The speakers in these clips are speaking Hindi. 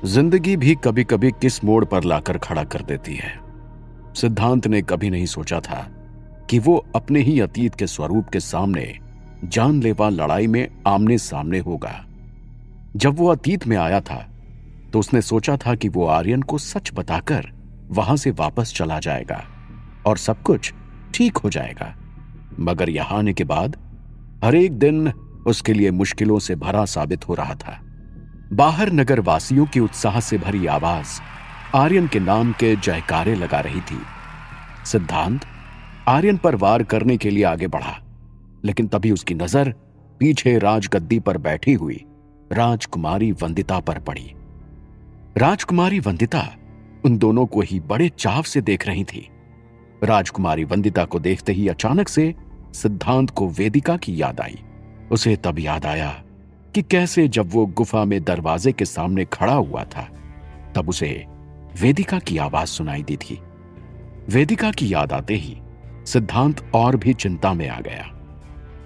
जिंदगी भी कभी कभी किस मोड़ पर लाकर खड़ा कर देती है। सिद्धांत ने कभी नहीं सोचा था कि वो अपने ही अतीत के स्वरूप के सामने जानलेवा लड़ाई में आमने सामने होगा। जब वो अतीत में आया था तो उसने सोचा था कि वो आर्यन को सच बताकर वहां से वापस चला जाएगा और सब कुछ ठीक हो जाएगा। मगर यहां आने के बाद हर एक दिन उसके लिए मुश्किलों से भरा साबित हो रहा था। बाहर नगर वासियों की उत्साह से भरी आवाज आर्यन के नाम के जयकारे लगा रही थी। सिद्धांत आर्यन पर वार करने के लिए आगे बढ़ा, लेकिन तभी उसकी नजर पीछे राजगद्दी पर बैठी हुई राजकुमारी वंदिता पर पड़ी। राजकुमारी वंदिता उन दोनों को ही बड़े चाव से देख रही थी। राजकुमारी वंदिता को देखते ही अचानक से सिद्धांत को वेदिका की याद आई। उसे तब याद आया कि कैसे जब वो गुफा में दरवाजे के सामने खड़ा हुआ था तब उसे वेदिका की आवाज सुनाई दी थी। वेदिका की याद आते ही सिद्धांत और भी चिंता में आ गया।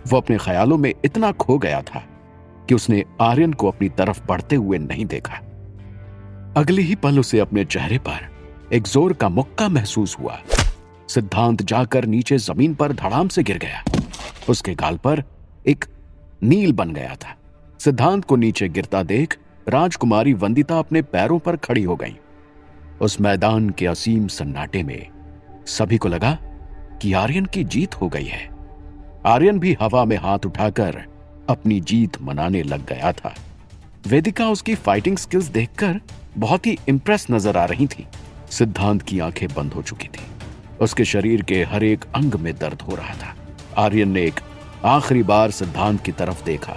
वो अपने ख्यालों में इतना खो गया था कि उसने आर्यन को अपनी तरफ बढ़ते हुए नहीं देखा। अगले ही पल उसे अपने चेहरे पर एक जोर का मुक्का महसूस हुआ। सिद्धांत जाकर नीचे जमीन पर धड़ाम से गिर गया। उसके गाल पर एक नील बन गया था। सिद्धांत को नीचे गिरता देख राजकुमारी वंदिता अपने पैरों पर खड़ी हो गई। उस मैदान के असीम सन्नाटे में सभी को लगा कि आर्यन की जीत हो गई है। आर्यन भी हवा में हाथ उठाकर अपनी जीत मनाने लग गया था। वेदिका उसकी फाइटिंग स्किल्स देखकर बहुत ही इंप्रेस नजर आ रही थी। सिद्धांत की आंखें बंद हो चुकी थी। उसके शरीर के हर एक अंग में दर्द हो रहा था। आर्यन ने एक आखिरी बार सिद्धांत की तरफ देखा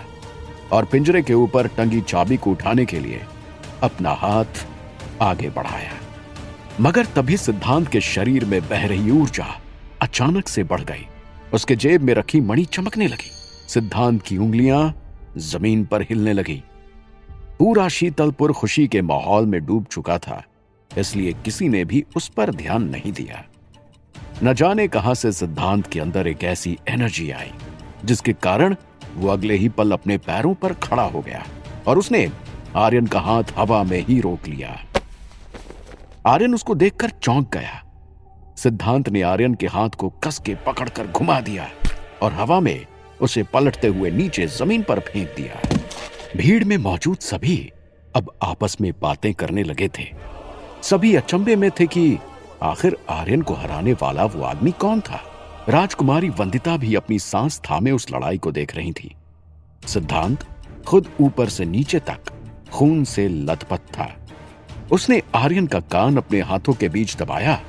और पिंजरे के ऊपर टंगी चाबी को उठाने के लिए अपना हाथ आगे बढ़ाया। मगर तभी सिद्धांत के शरीर में बह रही ऊर्जा अचानक से बढ़ गई। उसके जेब में रखी मणि चमकने लगी। सिद्धांत की उंगलियां जमीन पर हिलने लगी। पूरा शीतलपुर खुशी के माहौल में डूब चुका था, इसलिए किसी ने भी उस पर ध्यान नहीं दिया। न जाने कहां से सिद्धांत के अंदर एक ऐसी एनर्जी आई जिसके कारण वो अगले ही पल अपने पैरों पर खड़ा हो गया और उसने आर्यन का हाथ हवा में ही रोक लिया। आर्यन उसको देखकर चौंक गया। सिद्धांत ने आर्यन के हाथ को कस के पकड़कर घुमा दिया और हवा में उसे पलटते हुए नीचे जमीन पर फेंक दिया। भीड़ में मौजूद सभी अब आपस में बातें करने लगे थे। सभी अचंभे में थे कि आखिर आर्यन को हराने वाला वो आदमी कौन था। राजकुमारी वंदिता भी अपनी सांस थामे उस लड़ाई को देख रही थी। सिद्धांत खुद ऊपर से नीचे तक खून से लथपथ था। उसने आर्यन का कान अपने हाथों के बीच दबाया।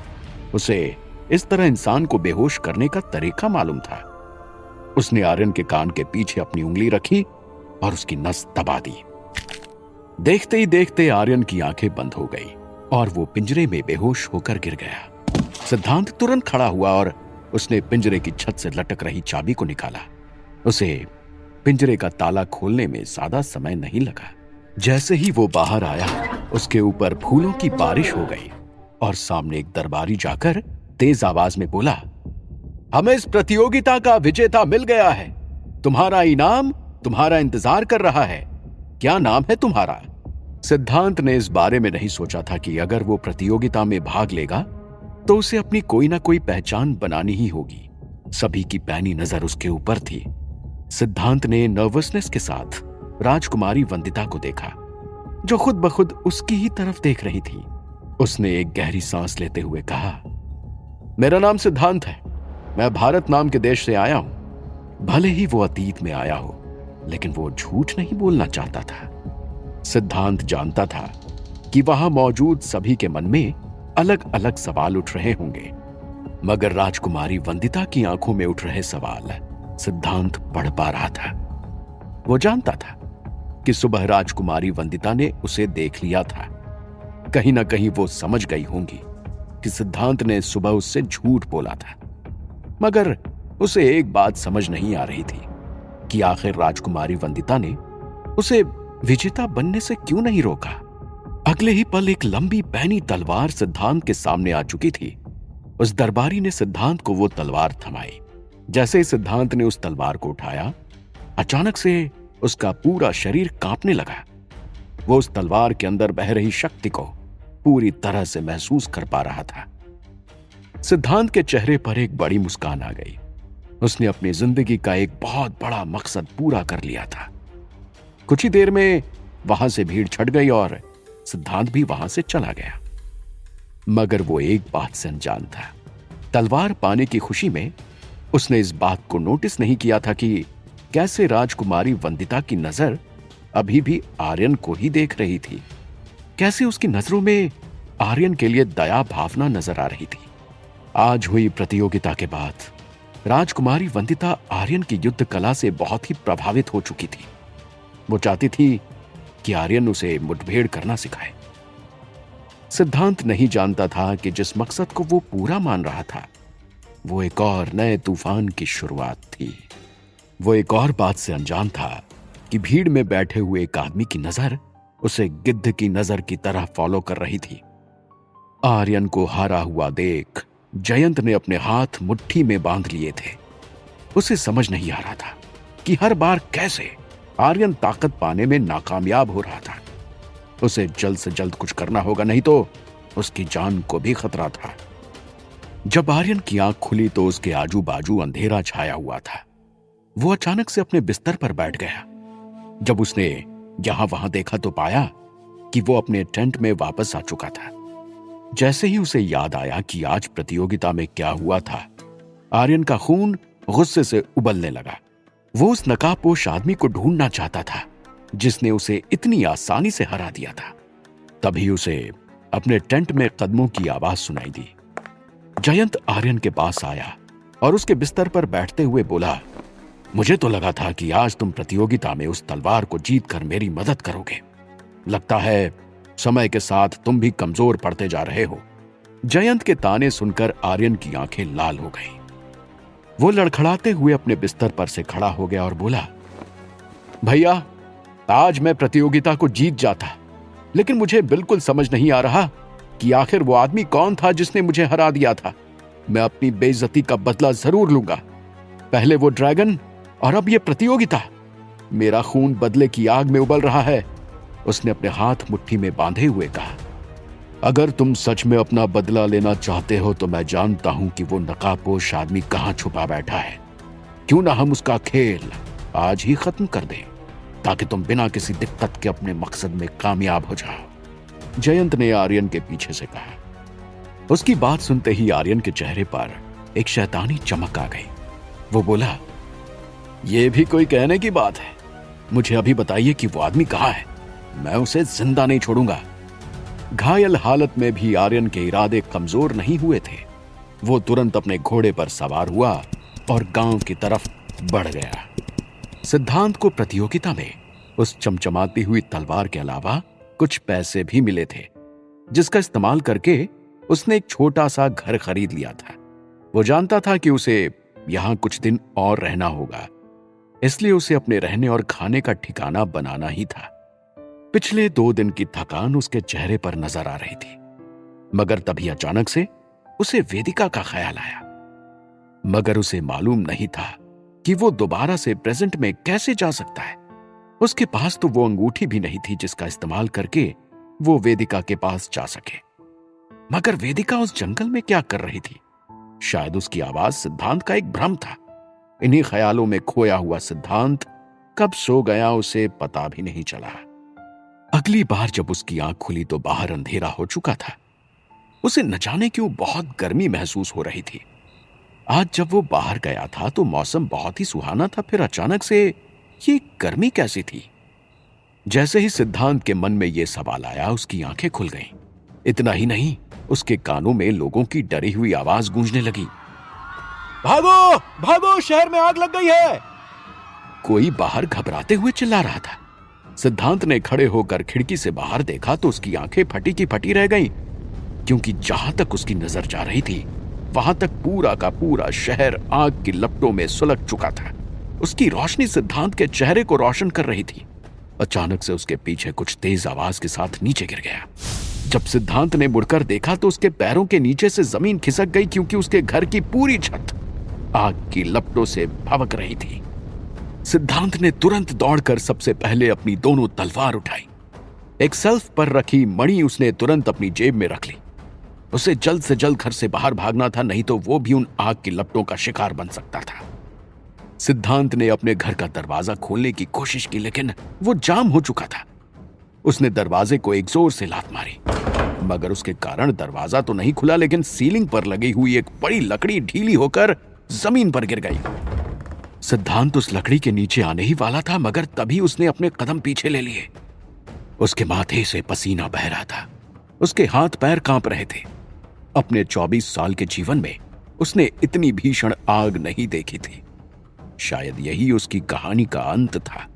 उसे इस तरह इंसान को बेहोश करने का तरीका मालूम था। उसने आर्यन के कान के पीछे अपनी उंगली रखी और उसकी नस दबा दी। देखते ही देखते आर्यन की आंखें बंद हो गई और वो पिंजरे में बेहोश होकर गिर गया। सिद्धांत तुरंत खड़ा हुआ और उसने पिंजरे की छत से लटक रही चाबी को निकाला। उसे पिंजरे का ताला खोलने में ज्यादा समय नहीं लगा। जैसे ही वो बाहर आया, उसके ऊपर फूलों की बारिश हो गई और सामने एक दरबारी जाकर तेज आवाज में बोला, हमें इस प्रतियोगिता का विजेता मिल गया है। तुम्हारा इनाम तुम्हारा इंतजार कर रहा है। क्या नाम है तुम्हारा? सिद्धांत ने इस बारे में नहीं सोचा था कि अगर वो प्रतियोगिता में भाग लेगा तो उसे अपनी कोई ना कोई पहचान बनानी ही होगी। सभी की पैनी नजर उसके ऊपर थी। सिद्धांत ने नर्वसनेस के साथ राजकुमारी वंदिता को देखा, जो खुद ब खुद उसकी ही तरफ देख रही थी। उसने एक गहरी सांस लेते हुए कहा, मेरा नाम सिद्धांत है। मैं भारत नाम के देश से आया हूं। भले ही वो अतीत में आया हो, लेकिन वो झूठ नहीं बोलना चाहता था। सिद्धांत जानता था कि वहां मौजूद सभी के मन में अलग अलग सवाल उठ रहे होंगे, मगर राजकुमारी वंदिता की आंखों में उठ रहे सवाल सिद्धांत पढ़ पा रहा था। वो जानता था कि सुबह राजकुमारी वंदिता ने उसे देख लिया था। कहीं ना कहीं वो समझ गई होंगी कि सिद्धांत ने सुबह उससे झूठ बोला था, मगर उसे एक बात समझ नहीं आ रही थी कि आखिर राजकुमारी वंदिता ने उसे विजेता बनने से क्यों नहीं रोका। अगले ही पल एक लंबी पैनी तलवार सिद्धांत के सामने आ चुकी थी। उस दरबारी ने सिद्धांत को वो तलवार थमाई। जैसे ही सिद्धांत ने उस तलवार को उठाया, अचानक से उसका पूरा शरीर कांपने लगा। वो उस तलवार के अंदर बह रही शक्ति को पूरी तरह से महसूस कर पा रहा था। सिद्धांत के चेहरे पर एक बड़ी मुस्कान आ गई। उसने अपनी जिंदगी का एक बहुत बड़ा मकसद पूरा कर लिया था। कुछ ही देर में वहां से भीड़ छट गई और सिद्धांत भी वहां से चला गया। मगर वो एक बात से अनजान था। तलवार पाने की खुशी में उसने इस बात को नोटिस नहीं किया था कि कैसे राजकुमारी वंदिता की नजर अभी भी आर्यन को ही देख रही थी। कैसे उसकी नजरों में आर्यन के लिए दया भावना नजर आ रही थी। आज हुई प्रतियोगिता के बाद राजकुमारी वंदिता आर्यन की युद्ध कला से बहुत ही प्रभावित हो चुकी थी। वो चाहती थी कि आर्यन उसे मुठभेड़ करना सिखाए। सिद्धांत नहीं जानता था कि जिस मकसद को वो पूरा मान रहा था वो एक और नए तूफान की शुरुआत थी। वो एक और बात से अनजान था कि भीड़ में बैठे हुए एक आदमी की नजर उसे गिद्ध की नजर की तरह फॉलो कर रही थी। आर्यन को हारा हुआ देख जयंत ने अपने हाथ मुट्ठी में बांध लिए थे। उसे समझ नहीं आ रहा था कि हर बार कैसे आर्यन ताकत पाने में नाकामयाब हो रहा था। उसे जल्द से जल्द कुछ करना होगा, नहीं तो उसकी जान को भी खतरा था। जब आर्यन की आंख खुली तो उसके आजू बाजू अंधेरा छाया हुआ था। वो अचानक से अपने बिस्तर पर बैठ गया। जब उसने यहां वहां देखा तो पाया कि वो अपने टेंट में वापस आ चुका था। जैसे ही उसे याद आया कि आज प्रतियोगिता में क्या हुआ था, आर्यन का खून गुस्से से उबलने लगा। वो उस नकाबपोश आदमी को ढूंढना चाहता था जिसने उसे इतनी आसानी से हरा दिया था। तभी उसे अपने टेंट में कदमों की आवाज सुनाई दी। जयंत आर्यन के पास आया और उसके बिस्तर पर बैठते हुए बोला, मुझे तो लगा था कि आज तुम प्रतियोगिता में उस तलवार को जीतकर मेरी मदद करोगे। लगता है समय के साथ तुम भी कमजोर पड़ते जा रहे हो। जयंत के ताने सुनकर आर्यन की आंखें लाल हो गईं। वो लड़खड़ाते हुए अपने बिस्तर पर से खड़ा हो गया और बोला, भैया, आज मैं प्रतियोगिता को जीत जाता, लेकिन मुझे बिल्कुल समझ नहीं आ रहा कि आखिर वो आदमी कौन था जिसने मुझे हरा दिया था। मैं अपनी बेइज्जती का बदला जरूर लूंगा। पहले वो ड्रैगन और अब ये प्रतियोगिता। मेरा खून बदले की आग में उबल रहा है। उसने अपने हाथ मुट्ठी में बांधे हुए कहा, अगर तुम सच में अपना बदला लेना चाहते हो तो मैं जानता हूं कि वो नकाबपोश आदमी कहां छुपा बैठा है। क्यों ना हम उसका खेल आज ही खत्म कर दें, ताकि तुम बिना किसी दिक्कत के अपने मकसद में कामयाब हो जाओ। जयंत ने आर्यन के पीछे से कहा। उसकी बात सुनते ही आर्यन के चेहरे पर एक शैतानी चमक आ गई। वो बोला, यह भी कोई कहने की बात है। मुझे अभी बताइए कि वो आदमी कहां है। मैं उसे जिंदा नहीं छोड़ूंगा। घायल हालत में भी आर्यन के इरादे कमजोर नहीं हुए थे। वो तुरंत अपने घोड़े पर सवार हुआ और गांव की तरफ बढ़ गया। सिद्धांत को प्रतियोगिता में उस चमचमाती हुई तलवार के अलावा कुछ पैसे भी मिले थे, जिसका इस्तेमाल करके उसने एक छोटा सा घर खरीद लिया था। वो जानता था कि उसे यहां कुछ दिन और रहना होगा, इसलिए उसे अपने रहने और खाने का ठिकाना बनाना ही था। पिछले 2 दिन की थकान उसके चेहरे पर नजर आ रही थी, मगर तभी अचानक से उसे वेदिका का ख्याल आया। मगर उसे मालूम नहीं था कि वो दोबारा से प्रेजेंट में कैसे जा सकता है। उसके पास तो वो अंगूठी भी नहीं थी जिसका इस्तेमाल करके वो वेदिका के पास जा सके। मगर वेदिका उस जंगल में क्या कर रही थी? शायद उसकी आवाज सिद्धांत का एक भ्रम था। इन्हीं ख्यालों में खोया हुआ सिद्धांत कब सो गया उसे पता भी नहीं चला। अगली बार जब उसकी आंख खुली तो बाहर अंधेरा हो चुका था। उसे न जाने क्यों बहुत गर्मी महसूस हो रही थी। आज जब वो बाहर गया था तो मौसम बहुत ही सुहाना था, फिर अचानक से ये गर्मी कैसी थी? जैसे ही सिद्धांत के मन में ये सवाल आया, उसकी आंखें खुल गईं। इतना ही नहीं, उसके कानों में लोगों की डरी हुई आवाज गूंजने लगी, भागो भागो, शहर में आग लग गई है। कोई बाहर घबराते हुए चिल्ला रहा था। सिद्धांत ने खड़े होकर खिड़की से बाहर देखा तो उसकी आंखें फटी की फटी रह गईं, क्योंकि जहां तक उसकी नजर जा रही थी वहां तक पूरा का पूरा शहर आग की लपटों में सुलग चुका था। उसकी रोशनी सिद्धांत के चेहरे को रोशन कर रही थी। अचानक से उसके पीछे कुछ तेज आवाज के साथ नीचे गिर गया। जब सिद्धांत ने मुड़कर देखा तो उसके पैरों के नीचे से जमीन खिसक गई, क्योंकि उसके घर की पूरी छत आग की लपटों से भभक रही थी। सिद्धांत ने तुरंत दौड़कर सबसे पहले अपनी दोनों तलवार उठाई। एक शेल्फ पर रखी मणि उसने तुरंत अपनी जेब में रख ली। उसे जल्द से जल्द घर से बाहर भागना था, नहीं तो वो भी उन आग की लपटों का शिकार बन सकता था। सिद्धांत ने अपने घर का दरवाजा खोलने की कोशिश की, लेकिन वो जाम हो चुका था। उसने दरवाजे को एक जोर से लात मारी, मगर उसके कारण दरवाजा तो नहीं खुला, लेकिन सीलिंग पर लगी हुई एक बड़ी लकड़ी ढीली होकर जमीन पर गिर गई। सिद्धांत उस लकड़ी के नीचे आने ही वाला था, मगर तभी उसने अपने कदम पीछे ले लिए। उसके माथे से पसीना बह रहा था, उसके हाथ पैर कांप रहे थे। अपने 24 साल के जीवन में उसने इतनी भीषण आग नहीं देखी थी। शायद यही उसकी कहानी का अंत था।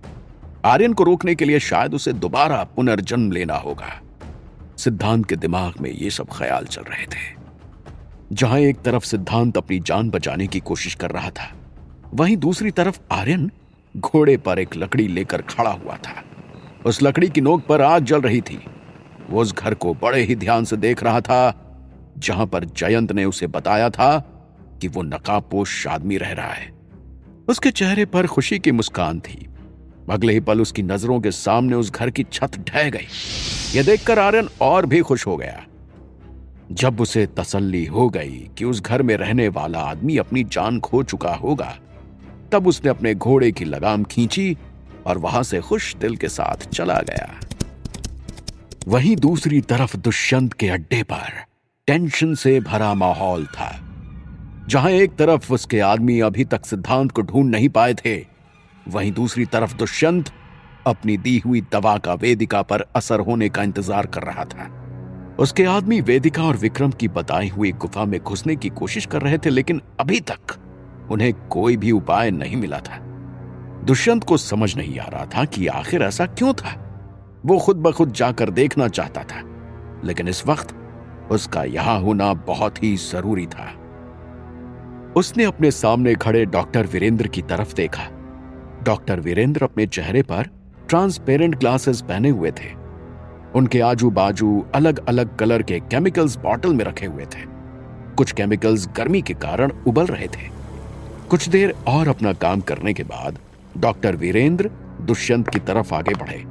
आर्यन को रोकने के लिए शायद उसे दोबारा पुनर्जन्म लेना होगा। सिद्धांत के दिमाग में ये सब ख्याल चल रहे थे। जहां एक तरफ सिद्धांत अपनी जान बचाने की कोशिश कर रहा था, वहीं दूसरी तरफ आर्यन घोड़े पर एक लकड़ी लेकर खड़ा हुआ था। उस लकड़ी की नोक पर आग जल रही थी। वो उस घर को बड़े ही ध्यान से देख रहा था, जहां पर जयंत ने उसे बताया था कि वो नकाबपोश आदमी रह रहा है। उसके चेहरे पर खुशी की मुस्कान थी। अगले ही पल उसकी नजरों के सामने उस घर की छत ढह गई। यह देखकर आर्यन और भी खुश हो गया। जब उसे तसल्ली हो गई कि उस घर में रहने वाला आदमी अपनी जान खो चुका होगा, तब उसने अपने घोड़े की लगाम खींची और वहां से खुश दिल के साथ चला गया। वहीं दूसरी तरफ दुष्यंत के अड्डे पर टेंशन से भरा माहौल था। जहां एक तरफ उसके आदमी अभी तक सिद्धांत को ढूंढ नहीं पाए थे, वहीं दूसरी तरफ दुष्यंत अपनी दी हुई दवा का वेदिका पर असर होने का इंतजार कर रहा था। उसके आदमी वेदिका और विक्रम की बताई हुई गुफा में घुसने की कोशिश कर रहे थे, लेकिन अभी तक उन्हें कोई भी उपाय नहीं मिला था। दुष्यंत को समझ नहीं आ रहा था कि आखिर ऐसा क्यों था। वो खुद ब खुद जाकर देखना चाहता था, लेकिन इस वक्त उसका यहां होना बहुत ही जरूरी था। उसने अपने सामने खड़े डॉक्टर वीरेंद्र की तरफ देखा। डॉक्टर वीरेंद्र अपने चेहरे पर ट्रांसपेरेंट ग्लासेस पहने हुए थे। उनके आजू बाजू अलग अलग कलर के केमिकल्स बॉटल में रखे हुए थे। कुछ केमिकल्स गर्मी के कारण उबल रहे थे। कुछ देर और अपना काम करने के बाद डॉक्टर वीरेंद्र दुष्यंत की तरफ आगे बढ़े।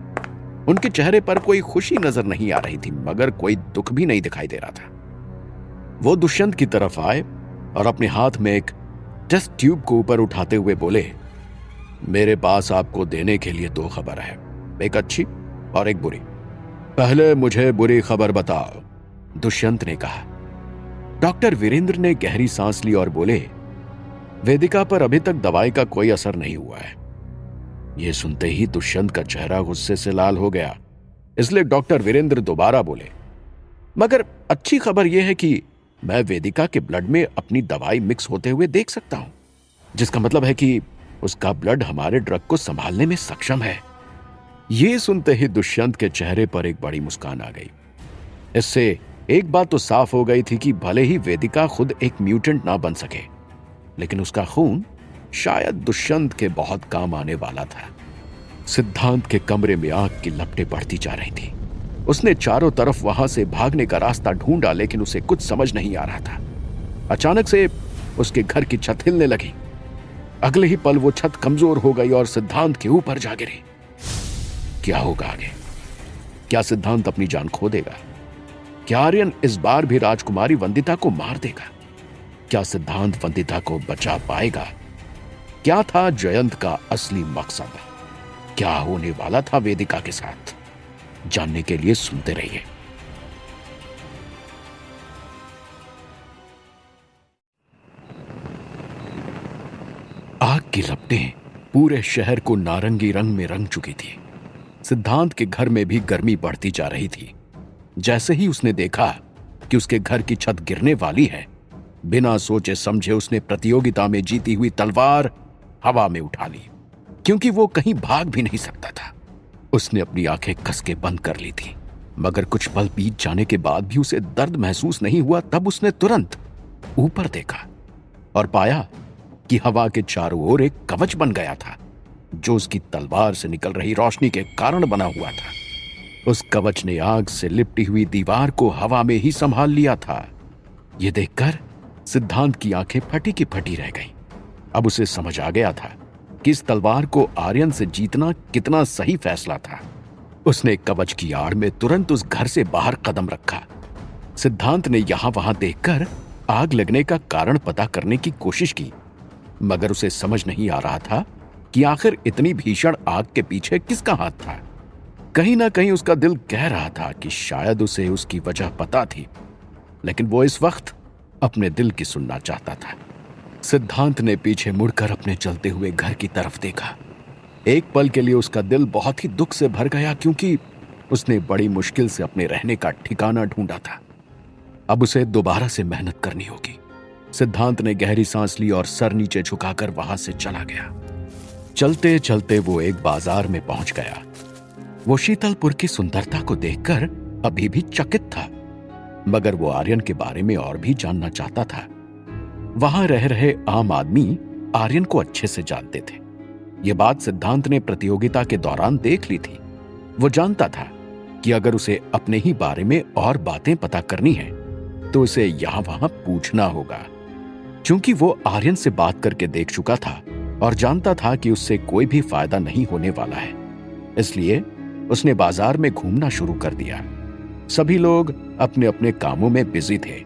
उनके चेहरे पर कोई खुशी नजर नहीं आ रही थी, मगर कोई दुख भी नहीं दिखाई दे रहा था। वो दुष्यंत की तरफ आए और अपने हाथ में एक टेस्ट ट्यूब को ऊपर उठाते हुए बोले, मेरे पास आपको देने के लिए 2 खबर है, एक अच्छी और एक बुरी। पहले मुझे बुरी खबर बताओ, दुष्यंत ने कहा। डॉक्टर वीरेंद्र ने गहरी सांस ली और बोले, वेदिका पर अभी तक दवाई का कोई असर नहीं हुआ है। यह सुनते ही दुष्यंत का चेहरा गुस्से से लाल हो गया, इसलिए डॉक्टर वीरेंद्र दोबारा बोले, मगर अच्छी खबर यह है कि मैं वेदिका के ब्लड में अपनी दवाई मिक्स होते हुए देख सकता हूं, जिसका मतलब है कि उसका ब्लड हमारे ड्रग को संभालने में सक्षम है। यह सुनते ही दुष्यंत के चेहरे पर एक बड़ी मुस्कान आ गई। इससे एक बात तो साफ हो गई थी कि भले ही वेदिका खुद एक म्यूटेंट ना बन सके, लेकिन उसका खून शायद दुष्यंत के बहुत काम आने वाला था। सिद्धांत के कमरे में आग की लपटें बढ़ती जा रही थी। उसने चारों तरफ वहां से भागने का रास्ता ढूंढा, लेकिन उसे कुछ समझ नहीं आ रहा था। अचानक से उसके घर की छत हिलने लगी। अगले ही पल वो छत कमजोर हो गई और सिद्धांत के ऊपर जा गिरी। क्या होगा आगे? क्या सिद्धांत अपनी जान खो देगा? क्या आर्यन इस बार भी राजकुमारी वंदिता को मार देगा? क्या सिद्धांत वंदिता को बचा पाएगा? क्या था जयंत का असली मकसद? क्या होने वाला था वेदिका के साथ? जानने के लिए सुनते रहिए। आग की लपटें पूरे शहर को नारंगी रंग में रंग चुकी थी। सिद्धांत के घर में भी गर्मी बढ़ती जा रही थी। जैसे ही उसने देखा कि उसके घर की छत गिरने वाली है, बिना सोचे समझे उसने प्रतियोगिता में जीती हुई तलवार हवा में उठा ली, क्योंकि वो कहीं भाग भी नहीं सकता था। उसने अपनी आंखें कस के बंद कर ली थी, मगर कुछ पल बीत जाने के बाद भी उसे दर्द महसूस नहीं हुआ। तब उसने तुरंत ऊपर देखा और पाया कि हवा के चारों ओर एक कवच बन गया था, जो उसकी तलवार से निकल रही रोशनी के कारण बना हुआ था। उस कवच ने आग से लिपटी हुई दीवार को हवा में ही संभाल लिया था। यह देखकर सिद्धांत की आंखें फटी की फटी रह गईं। अब उसे समझ आ गया था कि इस तलवार को आर्यन से जीतना कितना सही फैसला था। उसने कवच की आड़ में तुरंत उस घर से बाहर कदम रखा। सिद्धांत ने यहां वहां देखकर आग लगने का कारण पता करने की कोशिश की, मगर उसे समझ नहीं आ रहा था कि आखिर इतनी भीषण आग के पीछे किसका हाथ था। कहीं ना कहीं उसका दिल कह रहा था कि शायद उसे उसकी वजह पता थी, लेकिन वो इस वक्त अपने दिल की सुनना चाहता था। सिद्धांत ने पीछे मुड़कर अपने चलते हुए घर की तरफ देखा। एक पल के लिए उसका दिल बहुत ही दुख से भर गया, क्योंकि उसने बड़ी मुश्किल से अपने रहने का ठिकाना ढूंढा था। अब उसे दोबारा से मेहनत करनी होगी। सिद्धांत ने गहरी सांस ली और सर नीचे झुकाकर वहां से चला गया। चलते चलते वो एक बाजार में पहुंच गया। वो शीतलपुर की सुंदरता को देखकर अभी भी चकित था, मगर वो आर्यन के बारे में और भी जानना चाहता था। वहां रह रहे आम आदमी आर्यन को अच्छे से जानते थे। ये बात सिद्धांत ने प्रतियोगिता के दौरान देख ली थी। वो जानता था कि अगर उसे अपने ही बारे में और बातें पता करनी है तो उसे यहां वहां पूछना होगा। क्योंकि वो आर्यन से बात करके देख चुका था और जानता था कि उससे कोई भी फायदा नहीं होने वाला है, इसलिए उसने बाजार में घूमना शुरू कर दिया। सभी लोग अपने अपने कामों में बिजी थे।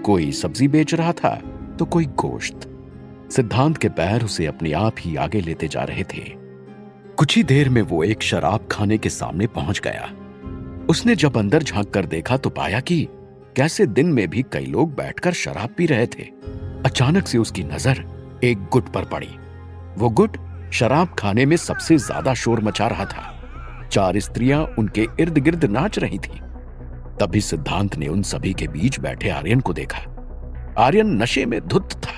कोई सब्जी बेच रहा था तो कोई गोश्त। सिद्धांत के पैर उसे अपने आप ही आगे लेते जा रहे थे। कुछ ही देर में वो एक शराब खाने के सामने पहुंच गया। उसने जब अंदर झांक कर देखा तो पाया कि कैसे दिन में भी कई लोग बैठकर शराब पी रहे थे। अचानक से उसकी नजर एक गुट पर पड़ी। वो गुट शराब खाने में सबसे ज्यादा शोर मचा रहा था। 4 स्त्रियां उनके इर्द गिर्द नाच रही थीं। तभी सिद्धांत ने उन सभी के बीच बैठे आर्यन को देखा। आर्यन नशे में धुत था,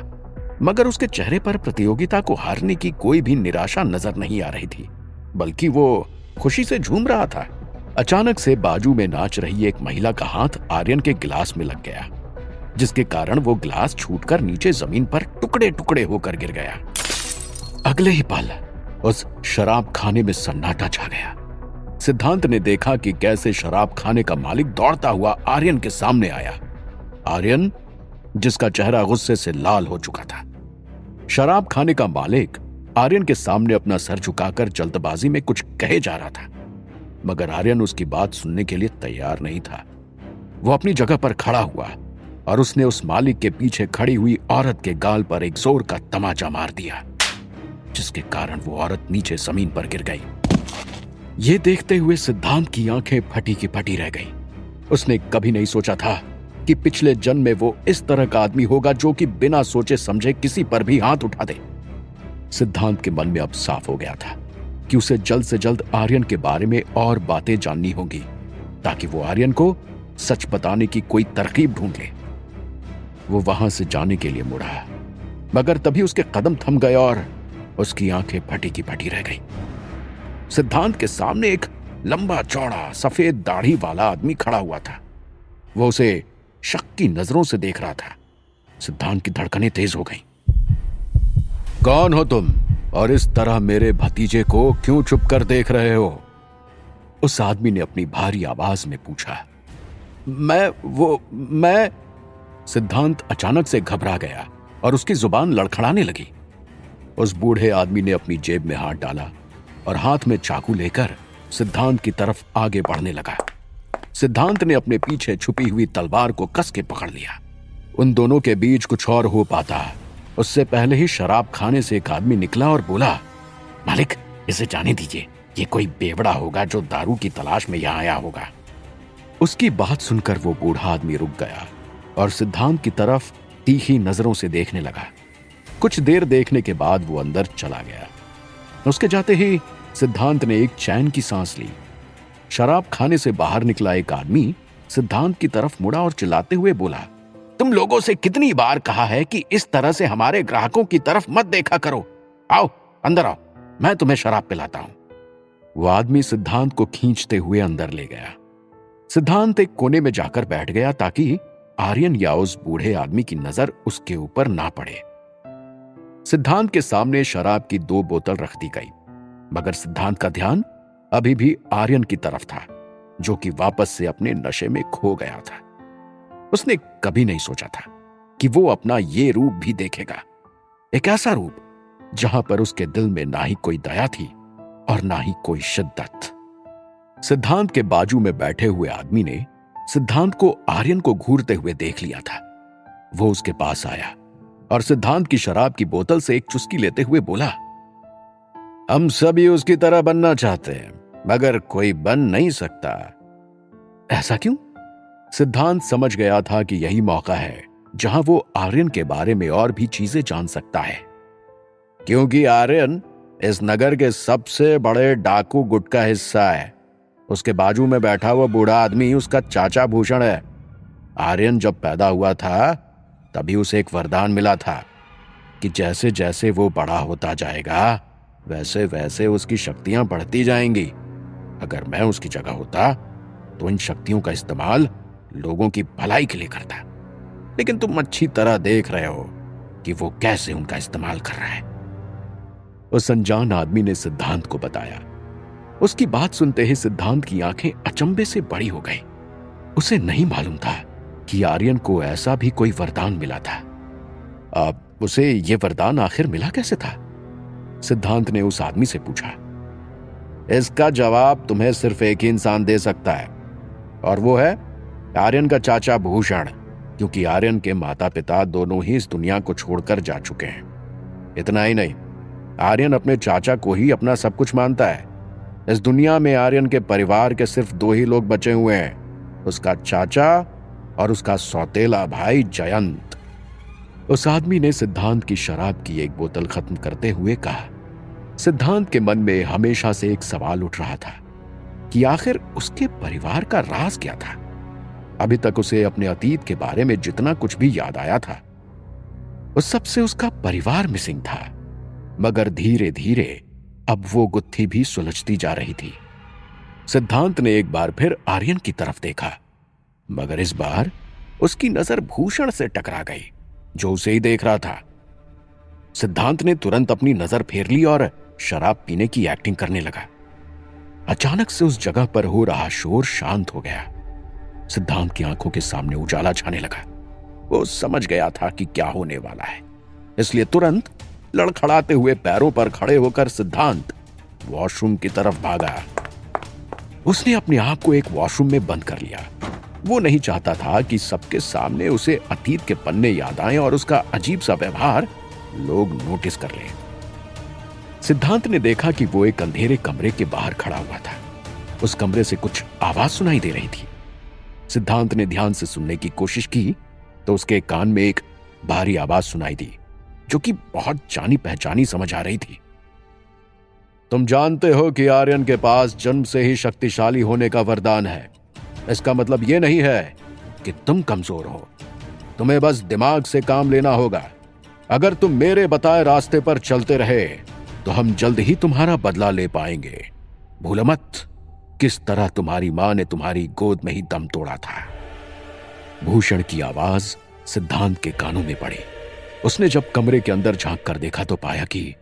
मगर उसके चेहरे पर प्रतियोगिता को हारने की कोई भी निराशा नजर नहीं आ रही थी, बल्कि वो खुशी से झूम रहा था। अचानक से बाजू में नाच रही एक महिला का हाथ आर्यन के गिलास में लग गया, जिसके कारण वो गिलास छूटकर नीचे जमीन पर टुकड़े टुकड़े होकर गिर गया। अगले ही पल उस शराब खाने में सन्नाटा छा गया। सिद्धांत ने देखा कि कैसे शराब खाने का मालिक दौड़ता हुआ आर्यन के सामने आया। आर्यन, जिसका चेहरा गुस्से से लाल हो चुका था। शराब खाने का मालिक आर्यन के सामने अपना सर झुकाकर जल्दबाजी में कुछ कहे जा रहा था, मगर आर्यन उसकी बात सुनने के लिए तैयार नहीं था। वो अपनी जगह पर खड़ा हुआ और उसने उस मालिक के पीछे खड़ी हुई औरत के गाल पर एक जोर का तमाचा मार दिया, जिसके कारण वो औरत नीचे जमीन पर गिर गई। ये देखते हुए सिद्धांत की आंखें फटी की फटी रह गईं। उसने कभी नहीं सोचा था कि पिछले जन्म में वो इस तरह का आदमी होगा जो कि बिना सोचे समझे किसी पर भी हाथ उठा दे। सिद्धांत के मन में अब साफ हो गया था कि उसे जल्द से जल्द आर्यन के बारे में और बातें जाननी होंगी, ताकि वो आर्यन को सच बताने की कोई तरकीब ढूंढ ले। वो वहां से जाने के लिए मुड़ा, मगर तभी उसके कदम थम गए और उसकी आंखें फटी की फटी रह गई। सिद्धांत के सामने एक लंबा चौड़ा सफेद दाढ़ी वाला आदमी खड़ा हुआ था। वो उसे शक की नजरों से देख रहा था। सिद्धांत की धड़कनें तेज हो गईं। कौन हो तुम और इस तरह मेरे भतीजे को क्यों चुप कर देख रहे हो? उस आदमी ने अपनी भारी आवाज में पूछा। मैं सिद्धांत अचानक से घबरा गया और उसकी जुबान लड़खड़ाने लगी। उस बूढ़े आदमी ने अपनी जेब में हाथ डाला और हाथ में चाकू लेकर सिद्धांत की तरफ आगे बढ़ने लगा। सिद्धांत ने अपने पीछे छुपी हुई तलवार को कस के पकड़ लिया। उन दोनों के बीच कुछ और हो पाता उससे पहले ही शराब खाने से एक आदमी निकला और बोला, मालिक, इसे जाने दीजिए, ये कोई बेवड़ा होगा जो दारू की तलाश में यहां आया होगा। उसकी बात सुनकर वो बूढ़ा आदमी रुक गया और सिद्धांत की तरफ तीखी नजरों से देखने लगा। कुछ देर देखने के बाद वो अंदर चला गया। उसके जाते ही सिद्धांत ने एक चैन की सांस ली। शराब खाने से बाहर निकला एक आदमी सिद्धांत की तरफ मुड़ा और चिल्लाते हुए बोला, तुम लोगों से कितनी बार कहा है कि इस तरह से हमारे ग्राहकों की तरफ मत देखा करो। आओ, अंदर आओ, मैं तुम्हें शराब पिलाता हूं। वो आदमी सिद्धांत को खींचते हुए अंदर ले गया। सिद्धांत एक कोने में जाकर बैठ गया ताकि आर्यन या उस बूढ़े आदमी की नजर उसके ऊपर ना पड़े। सिद्धांत के सामने शराब की 2 बोतल रख दी गई, मगर सिद्धांत का ध्यान अभी भी आर्यन की तरफ था, जो कि वापस से अपने नशे में खो गया था। उसने कभी नहीं सोचा था कि वो अपना ये रूप भी देखेगा, एक ऐसा रूप जहां पर उसके दिल में ना ही कोई दया थी और ना ही कोई शिद्दत। सिद्धांत के बाजू में बैठे हुए आदमी ने सिद्धांत को आर्यन को घूरते हुए देख लिया था। वो उसके पास आया और सिद्धांत की शराब की बोतल से एक चुस्की लेते हुए बोला, हम सभी उसकी तरह बनना चाहते हैं, मगर कोई बन नहीं सकता। ऐसा क्यों? सिद्धांत समझ गया था कि यही मौका है जहां वो आर्यन के बारे में और भी चीजें जान सकता है। क्योंकि आर्यन इस नगर के सबसे बड़े डाकू गुट का हिस्सा है। उसके बाजू में बैठा हुआ बूढ़ा आदमी उसका चाचा भूषण है। आर्यन जब पैदा हुआ था तभी उसे एक वरदान मिला था कि जैसे जैसे वो बड़ा होता जाएगा वैसे वैसे उसकी शक्तियां बढ़ती जाएंगी। अगर मैं उसकी जगह होता तो इन शक्तियों का इस्तेमाल लोगों की भलाई के लिए करता। लेकिन तुम अच्छी तरह देख रहे हो कि वो कैसे उनका इस्तेमाल कर रहा है। उस अनजान आदमी ने सिद्धांत को बताया। उसकी बात सुनते ही सिद्धांत की आंखें अचंभे से बड़ी हो गई। उसे नहीं मालूम था कि आर्यन को ऐसा भी कोई वरदान मिला था। अब उसे यह वरदान आखिर मिला कैसे था? सिद्धांत ने उस आदमी से पूछा। इसका जवाब तुम्हें सिर्फ एक ही इंसान दे सकता है, और वो है आर्यन का चाचा भूषण, क्योंकि आर्यन के माता पिता दोनों ही इस दुनिया को छोड़कर जा चुके हैं। इतना ही नहीं, आर्यन अपने चाचा को ही अपना सब कुछ मानता है। इस दुनिया में आर्यन के परिवार के सिर्फ 2 ही लोग बचे हुए हैं, उसका चाचा और उसका सौतेला भाई जयंत। उस आदमी ने सिद्धांत की शराब की एक बोतल खत्म करते हुए कहा। सिद्धांत के मन में हमेशा से एक सवाल उठ रहा था कि आखिर उसके परिवार का राज क्या था। अभी तक उसे अपने अतीत के बारे में जितना कुछ भी याद आया था उस सबसे उसका परिवार मिसिंग था। मगर धीरे धीरे अब वो गुत्थी भी सुलझती जा रही थी। सिद्धांत ने एक बार फिर आर्यन की तरफ देखा, मगर इस बार उसकी नजर भूषण से टकरा गई जो उसे ही देख रहा था। सिद्धांत ने तुरंत अपनी नजर फेर ली और शराब पीने की एक्टिंग करने लगा। अचानक से उस जगह पर हो रहा शोर शांत हो गया। सिद्धांत की आंखों के सामने उजाला छाने लगा। वो समझ गया था कि क्या होने वाला है, इसलिए तुरंत लड़खड़ाते हुए पैरों पर खड़े होकर सिद्धांत वॉशरूम की तरफ भागा। उसने अपने आप को एक वॉशरूम में बंद कर लिया। वो नहीं चाहता था कि सबके सामने उसे अतीत के पन्ने याद आए और उसका अजीब सा व्यवहार लोग नोटिस कर लें। सिद्धांत ने देखा कि वो एक अंधेरे कमरे के बाहर खड़ा हुआ था। उस कमरे से कुछ आवाज सुनाई दे रही थी। सिद्धांत ने ध्यान से सुनने की कोशिश की तो उसके कान में एक भारी आवाज सुनाई दी जो कि बहुत जानी पहचानी समझ आ रही थी। तुम जानते हो कि आर्यन के पास जन्म से ही शक्तिशाली होने का वरदान है। इसका मतलब यह नहीं है कि तुम कमजोर हो। तुम्हें बस दिमाग से काम लेना होगा। अगर तुम मेरे बताए रास्ते पर चलते रहे तो हम जल्द ही तुम्हारा बदला ले पाएंगे। भूलो मत किस तरह तुम्हारी मां ने तुम्हारी गोद में ही दम तोड़ा था। भूषण की आवाज सिद्धांत के कानों में पड़ी। उसने जब कमरे के अंदर झांक कर देखा तो पाया कि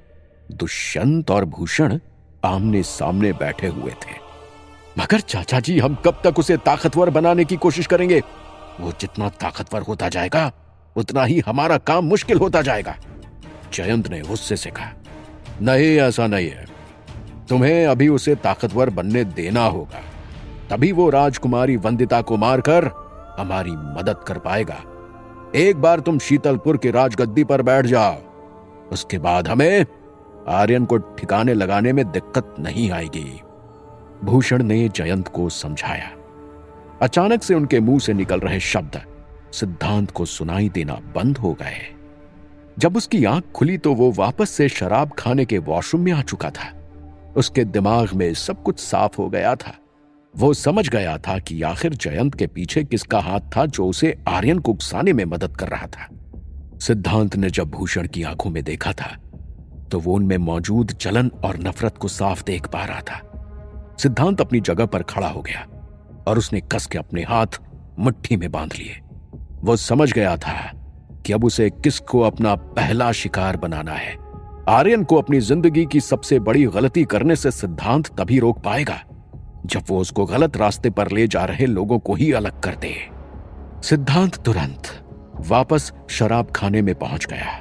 दुष्यंत और भूषण आमने सामने बैठे हुए थे। मगर चाचा जी, हम कब तक उसे ताकतवर बनाने की कोशिश करेंगे? वो जितना ताकतवर होता जाएगा उतना ही हमारा काम मुश्किल होता जाएगा, जयंत ने गुस्से से कहा। नहीं, ऐसा नहीं है। तुम्हें अभी उसे ताकतवर बनने देना होगा, तभी वो राजकुमारी वंदिता को मारकर हमारी मदद कर पाएगा। एक बार तुम शीतलपुर की राजगद्दी पर बैठ जाओ, उसके बाद हमें आर्यन को ठिकाने लगाने में दिक्कत नहीं आएगी। भूषण ने जयंत को समझाया। अचानक से उनके मुंह से निकल रहे शब्द सिद्धांत को सुनाई देना बंद हो गए। जब उसकी आंख खुली तो वो वापस से शराब खाने के वॉशरूम में आ चुका था। उसके दिमाग में सब कुछ साफ हो गया था। वो समझ गया था कि आखिर जयंत के पीछे किसका हाथ था जो उसे आर्यन को उकसाने में मदद कर रहा था। सिद्धांत ने जब भूषण की आंखों में देखा था तो वो उनमें मौजूद जलन और नफरत को साफ देख पा रहा था। सिद्धांत अपनी जगह पर खड़ा हो गया और उसने कस के अपने हाथ मुट्ठी में बांध लिए। वो समझ गया था कि अब उसे किसको अपना पहला शिकार बनाना है। आर्यन को अपनी जिंदगी की सबसे बड़ी गलती करने से सिद्धांत तभी रोक पाएगा जब वो उसको गलत रास्ते पर ले जा रहे लोगों को ही अलग कर दे। सिद्धांत तुरंत वापस शराब खाने में पहुंच गया।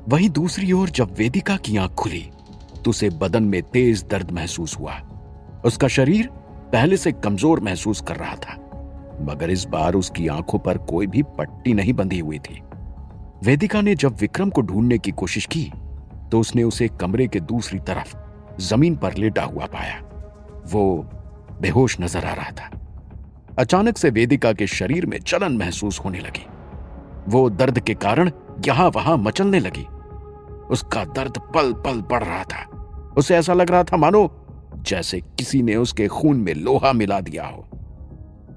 वहीं दूसरी ओर जब वेदिका की आंख खुली तो उसे बदन में तेज दर्द महसूस हुआ। उसका शरीर पहले से कमजोर महसूस कर रहा था, मगर इस बार उसकी आंखों पर कोई भी पट्टी नहीं बंधी हुई थी। वेदिका ने जब विक्रम को ढूंढने की कोशिश की तो उसने उसे कमरे के दूसरी तरफ जमीन पर लेटा हुआ पाया। वो बेहोश नजर आ रहा था। अचानक से वेदिका के शरीर में जलन महसूस होने लगी। वो दर्द के कारण यहां वहां मचलने लगी। उसका दर्द पल पल बढ़ रहा था। उसे ऐसा लग रहा था मानो जैसे किसी ने उसके खून में लोहा मिला दिया हो।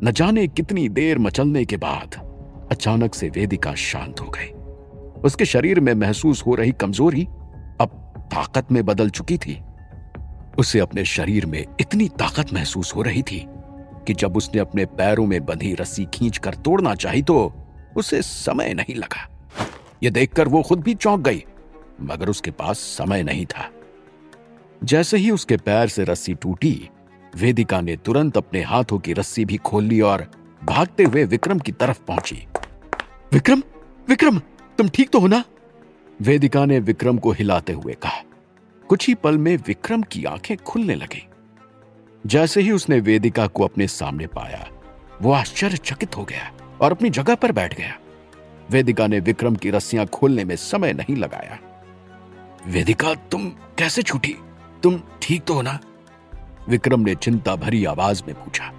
न जाने कितनी देर मचलने के बाद अचानक से वेदिका शांत हो गई। उसके शरीर में महसूस हो रही कमजोरी अब ताकत में बदल चुकी थी। उसे अपने शरीर में इतनी ताकत महसूस हो रही थी कि जब उसने अपने पैरों में बंधी रस्सी खींचकर तोड़ना चाही तो उसे समय नहीं लगा। यह देखकर वो खुद भी चौंक गई, मगर उसके पास समय नहीं था। जैसे ही उसके पैर से रस्सी टूटी, वेदिका ने तुरंत अपने हाथों की रस्सी भी खोल ली और भागते हुए विक्रम की तरफ पहुंची। विक्रम, विक्रम, तुम ठीक तो हो ना? वेदिका ने विक्रम को हिलाते हुए कहा। कुछ ही पल में विक्रम की आंखें खुलने लगी। जैसे ही उसने वेदिका को अपने सामने पाया, वो आश्चर्यचकित हो गया और अपनी जगह पर बैठ गया। वेदिका ने विक्रम की रस्सियां खोलने में समय नहीं लगाया। वेदिका, तुम कैसे छूटी? तुम ठीक तो हो ना? विक्रम ने चिंता भरी आवाज में पूछा,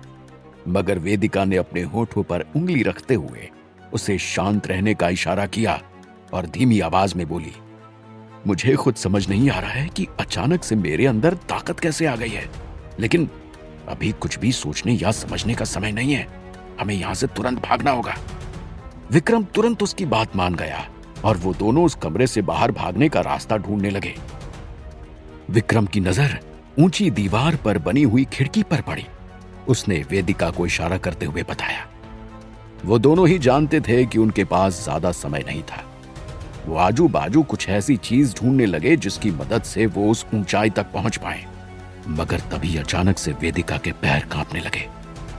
मगर वेदिका ने अपने होठों पर उंगली रखते हुए उसे शांत रहने का इशारा किया और धीमी आवाज में बोली, मुझे खुद समझ नहीं आ रहा है कि अचानक से मेरे अंदर ताकत कैसे आ गई है, लेकिन अभी कुछ भी सोचने या समझने का समय नहीं है। हमें यहां से तुरंत भागना होगा। विक्रम तुरंत उसकी बात मान गया और वो दोनों उस कमरे से बाहर भागने का रास्ता ढूंढने लगे। विक्रम की नजर ऊंची दीवार पर बनी हुई खिड़की पर पड़ी। उसने वेदिका को इशारा करते हुए बताया। वो दोनों ही जानते थे कि उनके पास ज्यादा समय नहीं था। वो आजू बाजू कुछ ऐसी चीज ढूंढने लगे जिसकी मदद से वो उस ऊंचाई तक पहुंच पाए, मगर तभी अचानक से वेदिका के पैर कांपने लगे।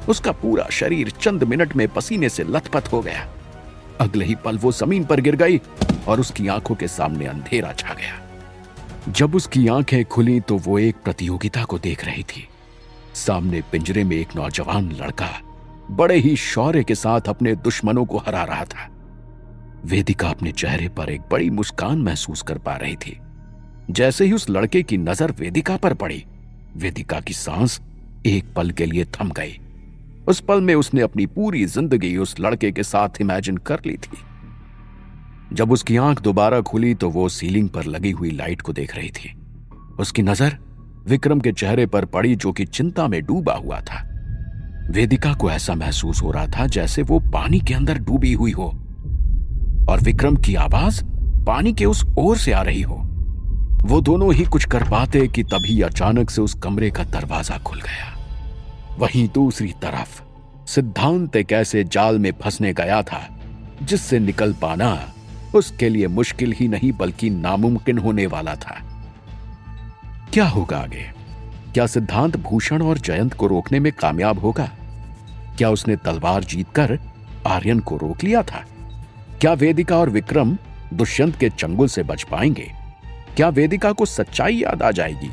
उसका पूरा शरीर चंद मिनट में पसीने से लथपथ हो गया। अगले ही पल वो जमीन पर गिर गई और उसकी आंखों के सामने अंधेरा छा गया। जब उसकी आंखें खुली तो वो एक प्रतियोगिता को देख रही थी। सामने पिंजरे में एक नौजवान लड़का बड़े ही शौर्य के साथ अपने दुश्मनों को हरा रहा था। वेदिका अपने चेहरे पर एक बड़ी मुस्कान महसूस कर पा रही थी। जैसे ही उस लड़के की नजर वेदिका पर पड़ी, वेदिका की सांस एक पल के लिए थम गई। उस पल में उसने अपनी पूरी जिंदगी उस लड़के के साथ इमेजिन कर ली थी। जब उसकी आंख दोबारा खुली तो वो सीलिंग पर लगी हुई लाइट को देख रही थी। उसकी नजर विक्रम के चेहरे पर पड़ी, जो कि चिंता में डूबा हुआ था। वेदिका को ऐसा महसूस हो रहा था जैसे वो पानी के अंदर डूबी हुई हो और विक्रम की आवाज पानी के उस ओर से आ रही हो। वो दोनों ही कुछ कर पाते कि तभी अचानक से उस कमरे का दरवाजा खुल गया। वहीं दूसरी तरफ सिद्धांत एक ऐसे जाल में फंसने गया था जिससे निकल पाना उसके लिए मुश्किल ही नहीं बल्कि नामुमकिन होने वाला था। क्या होगा आगे? क्या सिद्धांत भूषण और जयंत को रोकने में कामयाब होगा? क्या उसने तलवार जीतकर आर्यन को रोक लिया था? क्या वेदिका और विक्रम दुष्यंत के चंगुल से बच पाएंगे? क्या वेदिका को सच्चाई याद आ जाएगी?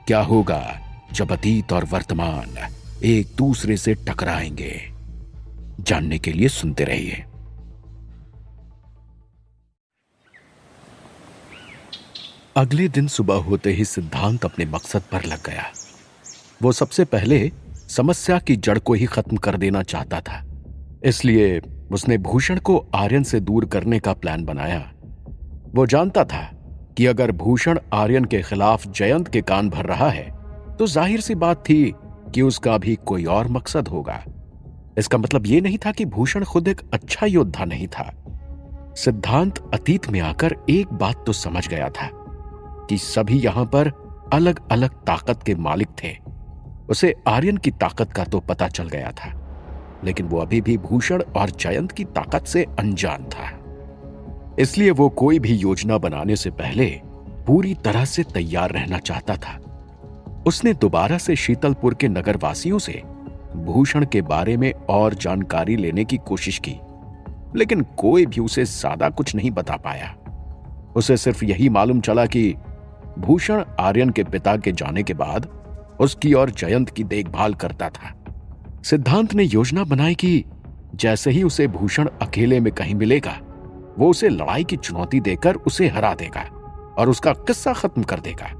क्या होगा जब अतीत और वर्तमान एक दूसरे से टकराएंगे? जानने के लिए सुनते रहिए। अगले दिन सुबह होते ही सिद्धांत अपने मकसद पर लग गया। वो सबसे पहले समस्या की जड़ को ही खत्म कर देना चाहता था। इसलिए उसने भूषण को आर्यन से दूर करने का प्लान बनाया। वो जानता था कि अगर भूषण आर्यन के खिलाफ जयंत के कान भर रहा है तो जाहिर सी बात थी कि उसका भी कोई और मकसद होगा। इसका मतलब यह नहीं था कि भूषण खुद एक अच्छा योद्धा नहीं था। सिद्धांत अतीत में आकर एक बात तो समझ गया था कि सभी यहां पर अलग अलग ताकत के मालिक थे। उसे आर्यन की ताकत का तो पता चल गया था, लेकिन वो अभी भी भूषण और जयंत की ताकत से अनजान था। इसलिए वो कोई भी योजना बनाने से पहले पूरी तरह से तैयार रहना चाहता था। उसने दोबारा से शीतलपुर के नगरवासियों से भूषण के बारे में और जानकारी लेने की कोशिश की, लेकिन कोई भी उसे ज्यादा कुछ नहीं बता पाया। उसे सिर्फ यही मालूम चला कि भूषण आर्यन के पिता के जाने के बाद उसकी और जयंत की देखभाल करता था। सिद्धांत ने योजना बनाई कि जैसे ही उसे भूषण अकेले में कहीं मिलेगा, वो उसे लड़ाई की चुनौती देकर उसे हरा देगा और उसका किस्सा खत्म कर देगा।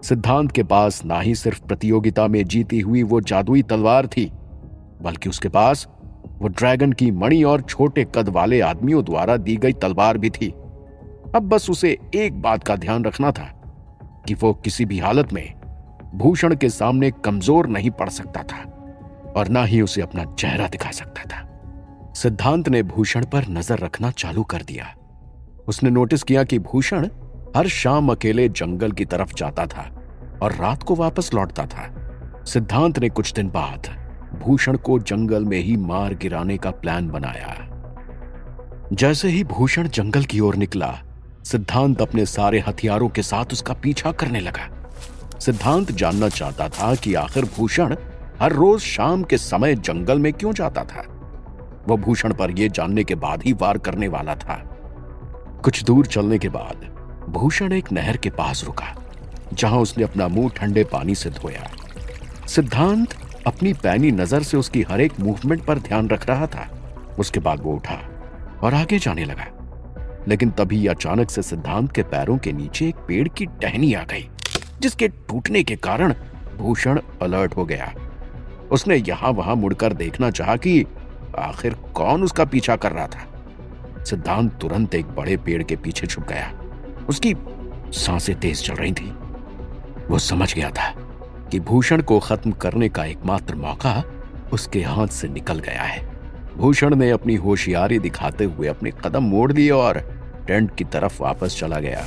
सिद्धांत के पास ना ही सिर्फ प्रतियोगिता में जीती हुई वो जादुई तलवार थी, बल्कि उसके पास वो ड्रैगन की मणि और छोटे कद वाले आदमियों द्वारा दी गई तलवार भी थी। अब बस उसे एक बात का ध्यान रखना था कि वो किसी भी हालत में भूषण के सामने कमजोर नहीं पड़ सकता था और ना ही उसे अपना चेहरा दिखा सकता था। सिद्धांत ने भूषण पर नजर रखना चालू कर दिया। उसने नोटिस किया कि भूषण हर शाम अकेले जंगल की तरफ जाता था और रात को वापस लौटता था। सिद्धांत ने कुछ दिन बाद भूषण को जंगल में ही मार गिराने का प्लान बनाया। जैसे ही भूषण जंगल की ओर निकला, सिद्धांत अपने सारे हथियारों के साथ उसका पीछा करने लगा। सिद्धांत जानना चाहता था कि आखिर भूषण हर रोज शाम के समय जंगल में क्यों जाता था। वह भूषण पर यह जानने के बाद ही वार करने वाला था। कुछ दूर चलने के बाद भूषण एक नहर के पास रुका, जहां उसने अपना मुंह ठंडे पानी से धोया। सिद्धांत अपनी पैनी नजर से उसकी हर एक मूवमेंट पर ध्यान रख रहा था। उसके बाद वो उठा और आगे जाने लगा, लेकिन तभी अचानक से सिद्धांत के पैरों के नीचे एक पेड़ की टहनी आ गई, जिसके टूटने के कारण भूषण अलर्ट हो गया। उसने यहां वहां मुड़कर देखना चाहा कि आखिर कौन उसका पीछा कर रहा था। सिद्धांत तुरंत एक बड़े पेड़ के पीछे छुप गया। उसकी सांसें तेज चल रही थी। वो समझ गया था कि भूषण को खत्म करने का एकमात्र मौका उसके हाथ से निकल गया है। भूषण ने अपनी होशियारी दिखाते हुए अपने कदम मोड़ लिए और टेंट की तरफ वापस चला गया।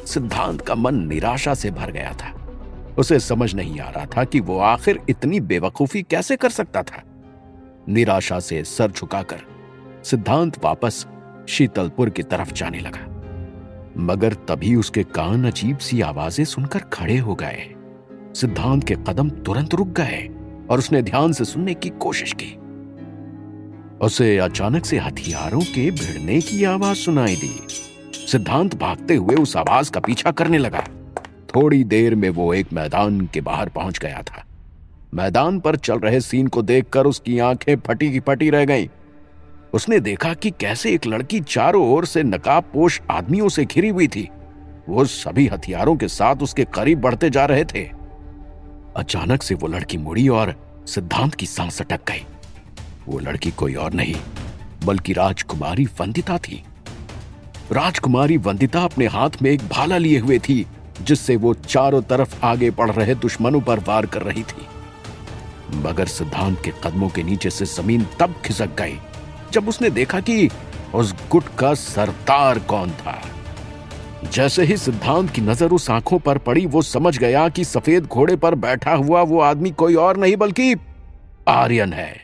सिद्धांत का मन निराशा से भर गया था। उसे समझ नहीं आ रहा था कि वो आखिर इतनी बेवकूफी कैसे कर सकता था। निराशा से सर झुकाकर सिद्धांत वापस शीतलपुर की तरफ जाने लगा, मगर तभी उसके कान अजीब सी आवाजें सुनकर खड़े हो गए। सिद्धांत के कदम तुरंत रुक गए और उसने ध्यान से सुनने की कोशिश की। उसे अचानक से हथियारों के भिड़ने की आवाज सुनाई दी। सिद्धांत भागते हुए उस आवाज का पीछा करने लगा। थोड़ी देर में वो एक मैदान के बाहर पहुंच गया था। मैदान पर चल रहे सीन को देखकर उसकी आंखें फटी की फटी रह गईं। उसने देखा कि कैसे एक लड़की चारों ओर से नकाबपोश आदमियों से घिरी हुई थी। वो सभी हथियारों के साथ उसके करीब बढ़ते जा रहे थे। अचानक से वो लड़की मुड़ी और सिद्धांत की सांस अटक गई। वो लड़की कोई और नहीं बल्कि राजकुमारी वंदिता थी। राजकुमारी वंदिता अपने हाथ में एक भाला लिए हुए थी, जिससे वो चारों तरफ आगे बढ़ रहे दुश्मनों पर वार कर रही थी। मगर सिद्धांत के कदमों के नीचे से जमीन तब खिसक गई जब उसने देखा कि उस गुट का सरदार कौन था। जैसे ही सिद्धांत की नजर उस आंखों पर पड़ी, वो समझ गया कि सफेद घोड़े पर बैठा हुआ वो आदमी कोई और नहीं बल्कि आर्यन है।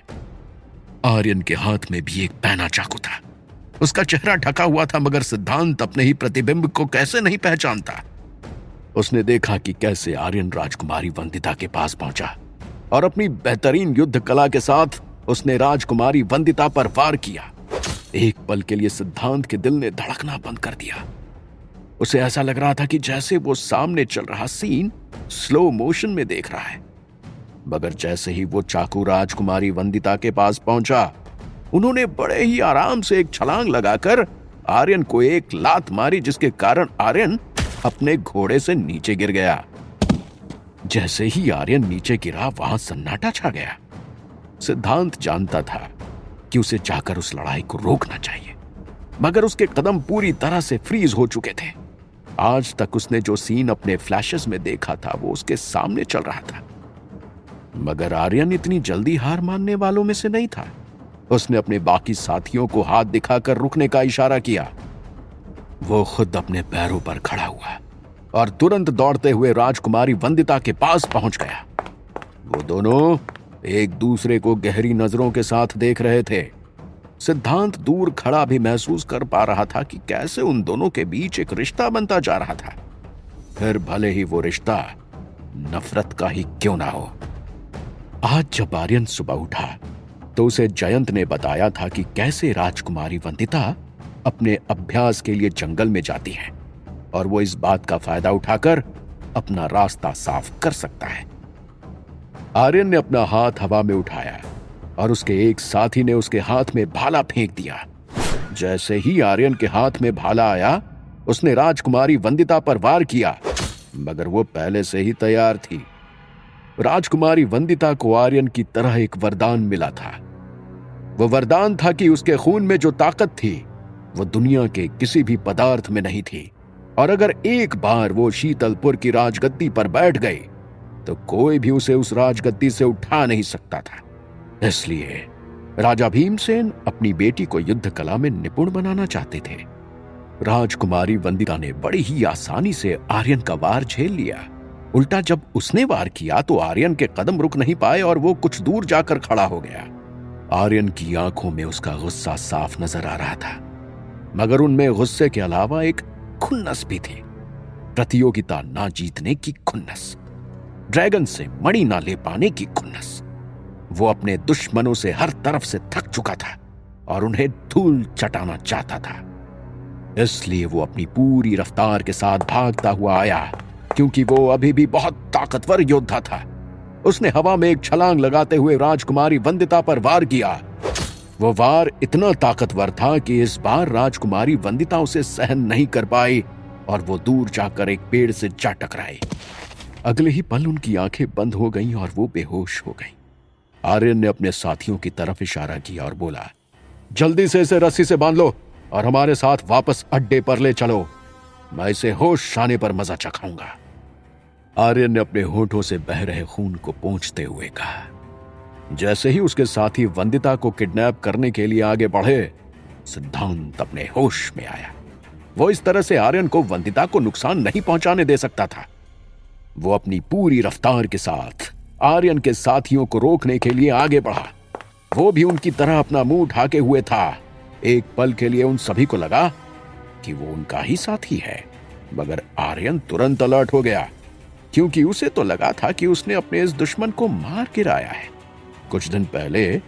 आर्यन के हाथ में भी एक पैना चाकू था। उसका चेहरा ढका हुआ था, मगर सिद्धांत अपने ही प्रतिबिंब को कैसे नहीं पहचानता। उसने देखा कि कैसे आर्यन राजकुमारी वंदिता के पास पहुंचा और अपनी बेहतरीन युद्ध कला के साथ उसने राजकुमारी वंदिता पर वार किया। एक पल के लिए सिद्धांत के दिल ने धड़कना बंद कर दिया। उसे ऐसा लग रहा था कि जैसे वो सामने चल रहा सीन स्लो मोशन में देख रहा है। मगर जैसे ही वो चाकू राजकुमारी वंदिता के पास पहुंचा, उन्होंने बड़े ही आराम से एक छलांग लगाकर आर्यन को एक लात मारी, जिसके कारण आर्यन अपने घोड़े से नीचे गिर गया। जैसे ही आर्यन नीचे गिरा, वहां सन्नाटा छा गया। सिद्धांत जानता था कि उसे जाकर उस लड़ाई को रोकना चाहिए, मगर उसके कदम पूरी तरह से फ्रीज हो चुके थे। आज तक उसने जो सीन अपने फ्लैशेस में देखा था, वो उसके सामने चल रहा था। मगर आर्यन इतनी जल्दी हार मानने वालों में से नहीं था। उसने अपने बाकी साथियों को हाथ दिखाकर रुकने का इशारा किया। वो खुद अपने पैरों पर खड़ा हुआ और तुरंत दौड़ते हुए राजकुमारी वंदिता के पास पहुंच गया। वो दोनों एक दूसरे को गहरी नजरों के साथ देख रहे थे। सिद्धांत दूर खड़ा भी महसूस कर पा रहा था कि कैसे उन दोनों के बीच एक रिश्ता बनता जा रहा था, फिर भले ही वो रिश्ता नफरत का ही क्यों ना हो। आज जब आर्यन सुबह उठा तो उसे जयंत ने बताया था कि कैसे राजकुमारी वंदिता अपने अभ्यास के लिए जंगल में जाती है और वो इस बात का फायदा उठाकर अपना रास्ता साफ कर सकता है। आर्यन ने अपना हाथ हवा में उठाया और उसके एक साथी ने उसके हाथ में भाला फेंक दिया। जैसे ही आर्यन के हाथ में भाला आया, उसने राजकुमारी वंदिता पर वार किया, मगर वो पहले से ही तैयार थी। राजकुमारी वंदिता को आर्यन की तरह एक वरदान मिला था। वो वरदान था कि उसके खून में जो ताकत थी वो दुनिया के किसी भी पदार्थ में नहीं थी, और अगर एक बार वो शीतलपुर की राजगद्दी पर बैठ गई तो कोई भी उसे उस राजगद्दी से उठा नहीं सकता था। इसलिए राजा भीमसेन अपनी बेटी को युद्ध कला में निपुण बनाना चाहते थे। राजकुमारी वंदिता ने बड़ी ही आसानी से आर्यन का वार झेल लिया। उल्टा जब उसने वार किया तो आर्यन के कदम रुक नहीं पाए और वो कुछ दूर जाकर खड़ा हो गया। आर्यन की आंखों में उसका गुस्सा साफ नजर आ रहा था, मगर उनमें गुस्से के अलावा एक खुन्नस भी थी। प्रतियोगिता ना जीतने की खुन्नस, ड्रैगन से मणि ना ले पाने की खुन्नस। वो अपने दुश्मनों से हर तरफ से थक चुका था और उन्हें धूल चटाना चाहता था। इसलिए वो अपनी पूरी रफ्तार के साथ भागता हुआ आया, क्योंकि वो अभी भी बहुत ताकतवर योद्धा था। उसने हवा में एक छलांग लगाते हुए राजकुमारी वंदिता पर वार किया। वो वार इतना ताकतवर था कि इस बार राजकुमारी वंदिता उसे सहन नहीं कर पाई और वो दूर जाकर एक पेड़ से जा टकराई। अगले ही पल उनकी आंखें बंद हो गईं और वो बेहोश हो गईं। आर्यन ने अपने साथियों की तरफ इशारा किया और बोला, जल्दी से इसे रस्सी से बांध लो और हमारे साथ वापस अड्डे पर ले चलो। मैं इसे होश आने पर मजा चखाऊंगा। आर्यन ने अपने होठों से बह रहे खून को पोंछते हुए कहा। जैसे ही उसके साथी वंदिता को किडनैप करने के लिए आगे बढ़े, सिद्धांत अपने होश में आया। वो इस तरह से आर्यन को वंदिता को नुकसान नहीं पहुंचाने दे सकता था। वो अपनी पूरी रफ्तार के साथ आर्यन के साथियों को रोकने के लिए आगे बढ़ा। वो भी उनकी तरह अपना मुंह ढाके हुए था। एक पल के लिए उन सभी को लगा कि वो उनका ही साथी है, मगर आर्यन तुरंत अलर्ट हो गया, क्योंकि उसे तो लगा था कि उसने अपने इस दुश्मन को मार गिराया है। कुछ दिन पहले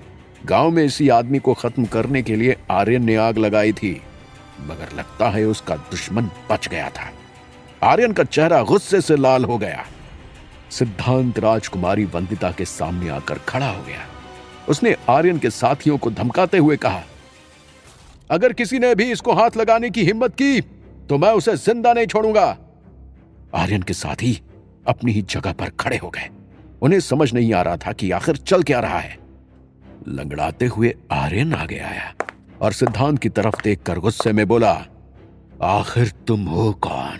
गांव में इसी आदमी को खत्म करने के लिए आर्यन ने आग लगाई थी, मगर लगता है उसका दुश्मन बच गया था। आर्यन का चेहरा गुस्से से लाल हो गया। सिद्धांत राजकुमारी वंदिता के सामने आकर खड़ा हो गया। उसने आर्यन के साथियों को धमकाते हुए कहा, अगर किसी ने भी इसको हाथ लगाने की हिम्मत की तो मैं उसे जिंदा नहीं छोड़ूंगा। आर्यन के साथी अपनी ही जगह पर खड़े हो गए। उन्हें समझ नहीं आ रहा था कि आखिर चल क्या रहा है। लंगड़ाते हुए आर्यन आगे आया और सिद्धांत की तरफ देखकर गुस्से में बोला, आखिर तुम हो कौन?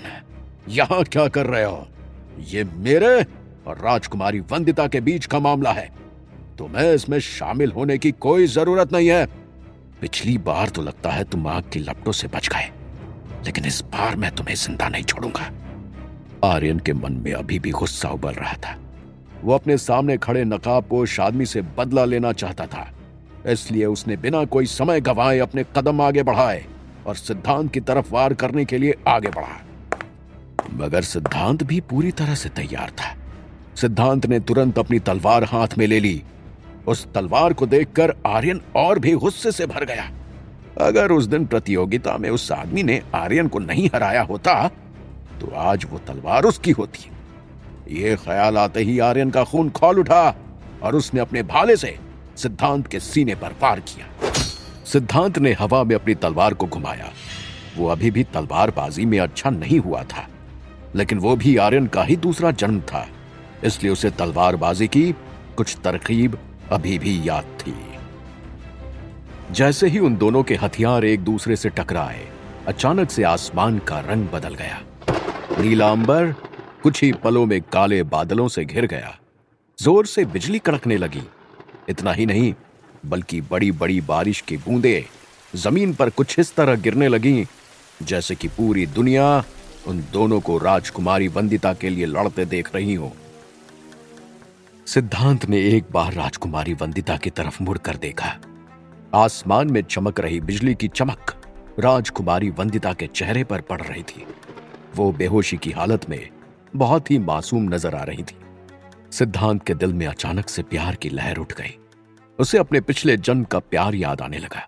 यहां क्या कर रहे हो? ये मेरे और राजकुमारी वंदिता के बीच का मामला है। तुम्हें इसमें शामिल होने की कोई जरूरत नहीं है। पिछली बार तो लगता है तुम आग की लपटों से बच गए, लेकिन इस बार मैं तुम्हें जिंदा नहीं छोड़ूंगा। आर्यन के मन में अभी भी गुस्सा उबल रहा था। वो अपने सामने खड़े नकाबपोश आदमी से बदला लेना चाहता था, इसलिए उसने बिना कोई समय गंवाए अपने कदम आगे बढ़ाए और सिद्धांत की तरफ वार करने के लिए आगे बढ़ा। मगर सिद्धांत भी पूरी तरह से तैयार था। सिद्धांत ने तुरंत अपनी तलवार हाथ में ले ली। उस तलवार को देखकर आर्यन और भी गुस्से से भर गया। अगर उस दिन प्रतियोगिता में उस आदमी ने आर्यन को नहीं हराया होता तो आज वो तलवार उसकी होती। ये ख्याल आते ही आर्यन का खून खौल उठा और उसने अपने भाले से सिद्धांत के सीने पर वार किया। सिद्धांत ने हवा में अपनी तलवार को घुमाया। वो अभी भी तलवारबाजी में अच्छा नहीं हुआ था, लेकिन वो भी आर्यन का ही दूसरा जन्म था, इसलिए उसे तलवारबाजी की कुछ तरकीब अभी भी याद थी। जैसे ही उन दोनों के हथियार एक दूसरे से टकराए, अचानक से आसमान का रंग बदल गया। नीला अंबर कुछ ही पलों में काले बादलों से घिर गया। जोर से बिजली कड़कने लगी। इतना ही नहीं, बल्कि बड़ी बड़ी बारिश की बूंदें जमीन पर कुछ इस तरह गिरने लगीं जैसे कि पूरी दुनिया उन दोनों को राजकुमारी वंदिता के लिए लड़ते देख रही हो। सिद्धांत ने एक बार राजकुमारी वंदिता की तरफ मुड़कर देखा। आसमान में चमक रही बिजली की चमक राजकुमारी वंदिता के चेहरे पर पड़ रही थी। वो बेहोशी की हालत में बहुत ही मासूम नजर आ रही थी। सिद्धांत के दिल में अचानक से प्यार की लहर उठ गई। उसे अपने पिछले जन्म का प्यार याद आने लगा।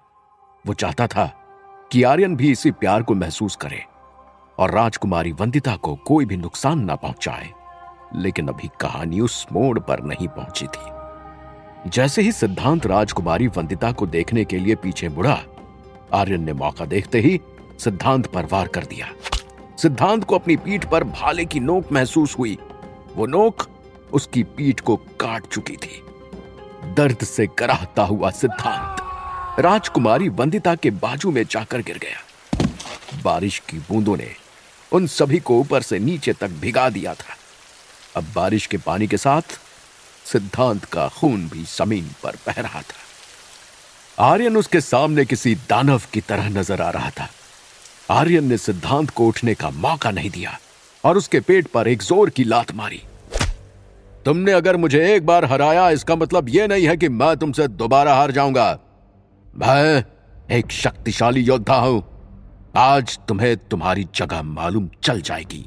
वो चाहता था कि आर्यन भी इसी प्यार को महसूस करे और राजकुमारी वंदिता को कोई भी नुकसान ना पहुंचाए। लेकिन अभी कहानी उस मोड़ पर नहीं पहुंची थी। जैसे ही सिद्धांत राजकुमारी वंदिता को देखने के लिए पीछे मुड़ा, आर्यन ने मौका देखते ही सिद्धांत पर वार कर दिया। सिद्धांत को अपनी पीठ पर भाले की नोक महसूस हुई। वो नोक उसकी पीठ को काट चुकी थी। दर्द से कराहता हुआ सिद्धांत राजकुमारी वंदिता के बाजू में जाकर गिर गया। बारिश की बूंदों ने उन सभी को ऊपर से नीचे तक भिगा दिया था। अब बारिश के पानी के साथ सिद्धांत का खून भी जमीन पर बह रहा था। आर्यन उसके सामने किसी दानव की तरह नजर आ रहा था। आर्यन ने सिद्धांत को उठने का मौका नहीं दिया और उसके पेट पर एक जोर की लात मारी। तुमने अगर मुझे एक बार हराया, इसका मतलब यह नहीं है कि मैं तुमसे दोबारा हार जाऊंगा। मैं एक शक्तिशाली योद्धा हूं। आज तुम्हें तुम्हारी जगह मालूम चल जाएगी,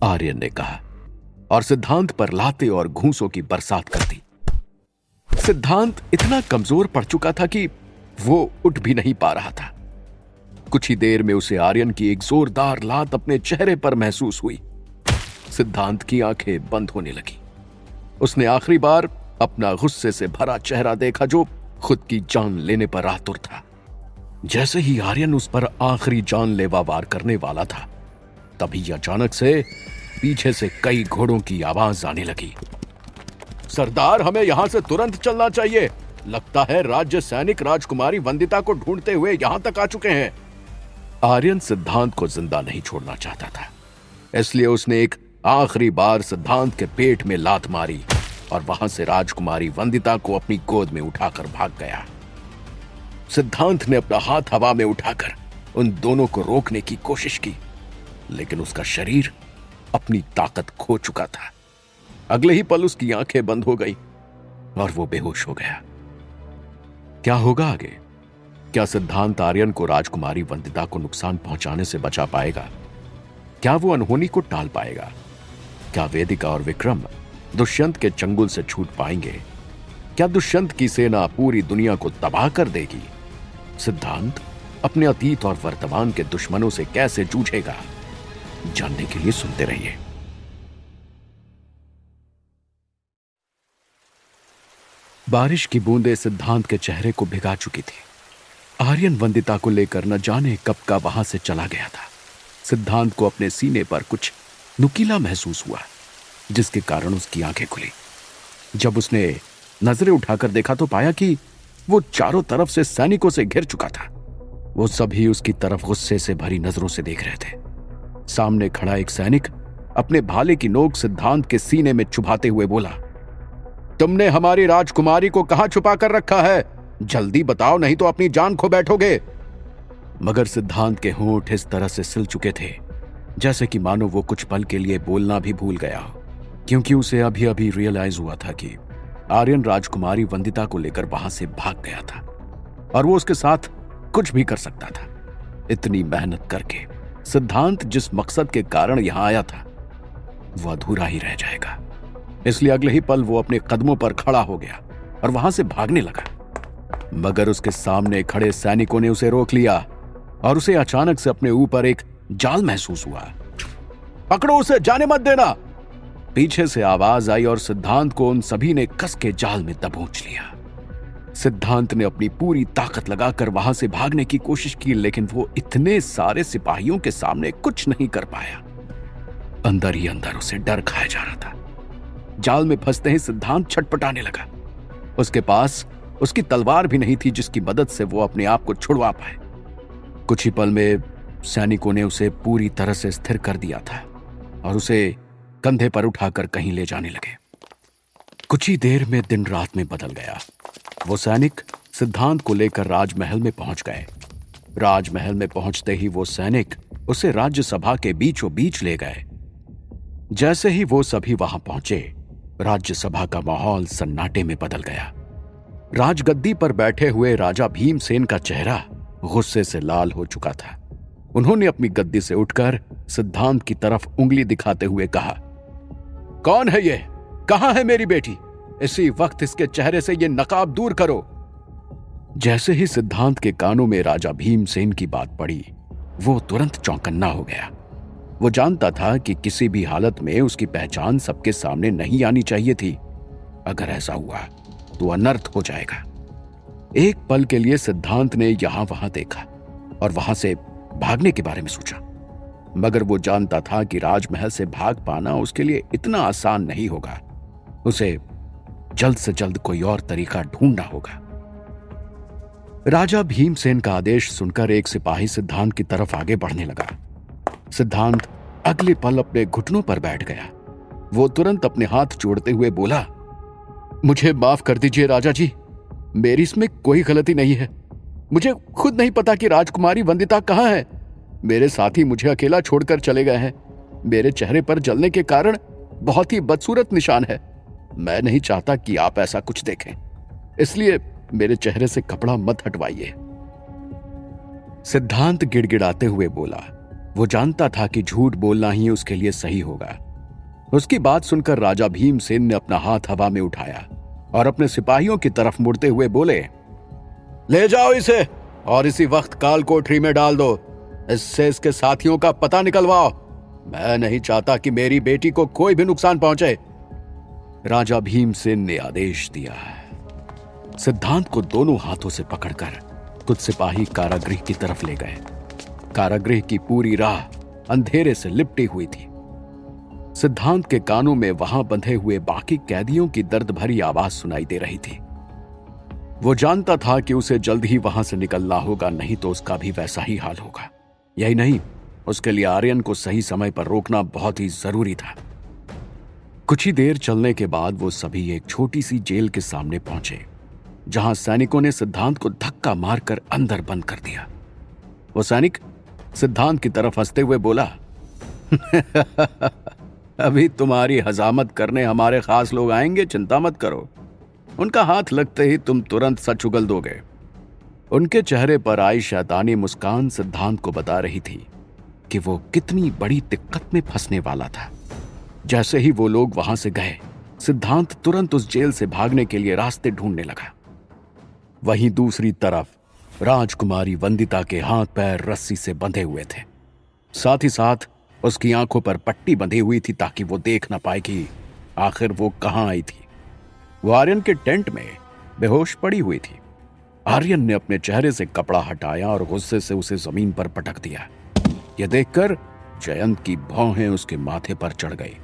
आर्यन ने कहा और सिद्धांत पर लाते और घूंसों की बरसात कर दी। सिद्धांत इतना कमजोर पड़ चुका था कि वो उठ भी नहीं पा रहा था। कुछ ही देर में उसे आर्यन की एक जोरदार लात अपने चेहरे पर महसूस हुई। सिद्धांत की आंखें बंद होने लगी। उसने आखिरी बार अपना गुस्से से भरा चेहरा देखा जो खुद की जान लेने पर आतुर था। जैसे ही आर्यन उस पर आखिरी जानलेवा वार करने वाला था, तभी अचानक से पीछे से कई घोड़ों की आवाज आने लगी। सरदार, हमें यहां से तुरंत चलना चाहिए। लगता है राज्य सैनिक राजकुमारी वंदिता को ढूंढते हुए यहां तक आ चुके हैं। आर्यन सिद्धांत को जिंदा नहीं छोड़ना चाहता था, इसलिए उसने एक आखिरी बार सिद्धांत के पेट में लात मारी और वहां से राजकुमारी वंदिता को अपनी गोद में उठाकर भाग गया। सिद्धांत ने अपना हाथ हवा में उठाकर उन दोनों को रोकने की कोशिश की, लेकिन उसका शरीर अपनी ताकत खो चुका था। अगले ही पल उसकी आंखें बंद हो गई और वो बेहोश हो गया। क्या होगा आगे? क्या सिद्धांत आर्यन को राजकुमारी वंदिता को नुकसान पहुंचाने से बचा पाएगा? क्या वो अनहोनी को टाल पाएगा? क्या वेदिका और विक्रम दुष्यंत के चंगुल से छूट पाएंगे? क्या दुष्यंत की सेना पूरी दुनिया को तबाह कर देगी? सिद्धांत अपने अतीत और वर्तमान के दुश्मनों से कैसे जूझेगा? जानने के लिए सुनते रहिए। बारिश की बूंदें सिद्धांत के चेहरे को भिगा चुकी थी। आर्यन वंदिता को लेकर न जाने कब का वहां से चला गया था। सिद्धांत को अपने सीने पर कुछ नुकीला महसूस हुआ, जिसके कारण उसकी आंखें खुली। जब उसने नजरें उठाकर देखा तो पाया कि वो चारों तरफ से सैनिकों से घिर चुका था। वो सभी उसकी तरफ गुस्से से भरी नजरों से देख रहे थे। सामने खड़ा एक सैनिक अपने भाले की नोक सिद्धांत के सीने में चुभाते हुए बोला, तुमने हमारी राजकुमारी को कहां छुपा कर रखा है? जल्दी बताओ, नहीं तो अपनी जान खो बैठोगे। मगर सिद्धांत के होंठ इस तरह से सिल चुके थे जैसे कि मानो वो कुछ पल के लिए बोलना भी भूल गया हो, क्योंकि उसे अभी अभी रियलाइज हुआ था कि आर्यन राजकुमारी वंदिता को लेकर वहां से भाग गया था और वो उसके साथ कुछ भी कर सकता था। इतनी मेहनत करके सिद्धांत जिस मकसद के कारण यहां आया था वो अधूरा ही रह जाएगा। इसलिए अगले ही पल वो अपने कदमों पर खड़ा हो गया और वहां से भागने लगा। मगर उसके सामने खड़े सैनिकों ने उसे रोक लिया और उसे अचानक से अपने ऊपर एक जाल महसूस हुआ। पकड़ो उसे, जाने मत देना। पीछे से आवाज आई और सिद्धांत को उन सभी ने कस के जाल में दबोच लिया। सिद्धांत ने अपनी पूरी ताकत लगाकर वहां से भागने की कोशिश की, लेकिन वो इतने सारे सिपाहियों के सामने कुछ नहीं कर पाया। अंदर ही अंदर उसे डर खाया जा रहा था। जाल में फंसते ही सिद्धांत छटपटाने लगा। उसके पास उसकी तलवार भी नहीं थी जिसकी मदद से वो अपने आप को छुड़वा पाए। कुछ ही पल में सैनिकों ने उसे पूरी तरह से स्थिर कर दिया था और उसे कंधे पर उठाकर कहीं ले जाने लगे। कुछ ही देर में दिन रात में बदल गया। वो सैनिक सिद्धांत को लेकर राजमहल में पहुंच गए। राजमहल में पहुंचते ही वो सैनिक उसे राज्यसभा के बीचों बीच ले गए। जैसे ही वो सभी वहां पहुंचे, राज्यसभा का माहौल सन्नाटे में बदल गया। राजगद्दी पर बैठे हुए राजा भीमसेन का चेहरा गुस्से से लाल हो चुका था। उन्होंने अपनी गद्दी से उठकर सिद्धांत की तरफ उंगली दिखाते हुए कहा, कौन है ये? कहां है मेरी बेटी? इसी वक्त इसके चेहरे से ये नकाब दूर करो। जैसे ही सिद्धांत के कानों में राजा भीमसेन की बात पड़ी, वो तुरंत चौंकन्ना हो गया। वो जानता था कि किसी भी हालत में उसकी पहचान सबके सामने नहीं आनी चाहिए थी। अगर ऐसा हुआ तो अनर्थ हो जाएगा। एक पल के लिए सिद्धांत ने यहां वहां देखा और वहां से भागने के बारे में सोचा, मगर वो जानता था कि राजमहल से भाग पाना उसके लिए इतना आसान नहीं होगा। उसे जल्द से जल्द कोई और तरीका ढूंढना होगा। राजा भीमसेन का आदेश सुनकर एक सिपाही सिद्धांत की तरफ आगे बढ़ने लगा। सिद्धांत अगले पल अपने घुटनों पर बैठ गया। वो तुरंत अपने हाथ जोड़ते हुए बोला, मुझे माफ कर दीजिए राजा जी, मेरी इसमें कोई गलती नहीं है। मुझे खुद नहीं पता कि राजकुमारी वंदिता कहाँ है। मेरे साथी मुझे अकेला छोड़कर चले गए हैं। मेरे चेहरे पर जलने के कारण बहुत ही बदसूरत निशान है। मैं नहीं चाहता कि आप ऐसा कुछ देखें, इसलिए मेरे चेहरे से कपड़ा मत हटवाइए। सिद्धांत गिड़गिड़ाते हुए बोला। वो जानता था कि झूठ बोलना ही उसके लिए सही होगा। उसकी बात सुनकर राजा भीमसेन ने अपना हाथ हवा में उठाया और अपने सिपाहियों की तरफ मुड़ते हुए बोले, ले जाओ इसे और इसी वक्त काल कोठरी में डाल दो। इससे इसके साथियों का पता निकलवाओ। मैं नहीं चाहता कि मेरी बेटी को कोई भी नुकसान पहुंचे। राजा भीमसेन ने आदेश दिया। सिद्धांत को दोनों हाथों से पकड़कर कुछ सिपाही कारागृह की तरफ ले गए। कारागृह की पूरी राह अंधेरे से लिपटी हुई थी। सिद्धांत के कानों में वहां बंधे हुए बाकी कैदियों की दर्द भरी आवाज सुनाई दे रही थी। वो जानता था कि उसे जल्द ही वहां से निकलना होगा, नहीं तो उसका भी वैसा ही हाल होगा। यही नहीं, उसके लिए आर्यन को सही समय पर रोकना बहुत ही जरूरी था। कुछ ही देर चलने के बाद वो सभी एक छोटी सी जेल के सामने पहुंचे, जहां सैनिकों ने सिद्धांत को धक्का मारकर अंदर बंद कर दिया। वो सैनिक सिद्धांत की तरफ हंसते हुए बोला, अभी तुम्हारी हजामत करने हमारे खास लोग आएंगे, चिंता मत करो। उनका हाथ लगते ही तुम तुरंत सच उगल दोगे। उनके चेहरे पर आई शैतानी मुस्कान सिद्धांत को बता रही थी कि वो कितनी बड़ी दिक्कत में फंसने वाला था। जैसे ही वो लोग वहां से गए, सिद्धांत तुरंत उस जेल से भागने के लिए रास्ते ढूंढने लगा। वहीं दूसरी तरफ राजकुमारी वंदिता के हाथ पैर रस्सी से बंधे हुए थे। साथ ही साथ उसकी आंखों पर पट्टी बंधी हुई थी ताकि वो देख ना पाए कि आखिर वो कहां आई थी। वो आर्यन के टेंट में बेहोश पड़ी हुई थी। आर्यन ने अपने चेहरे से कपड़ा हटाया और गुस्से से उसे जमीन पर पटक दिया। यह देखकर जयंत की भौहें उसके माथे पर चढ़ गई।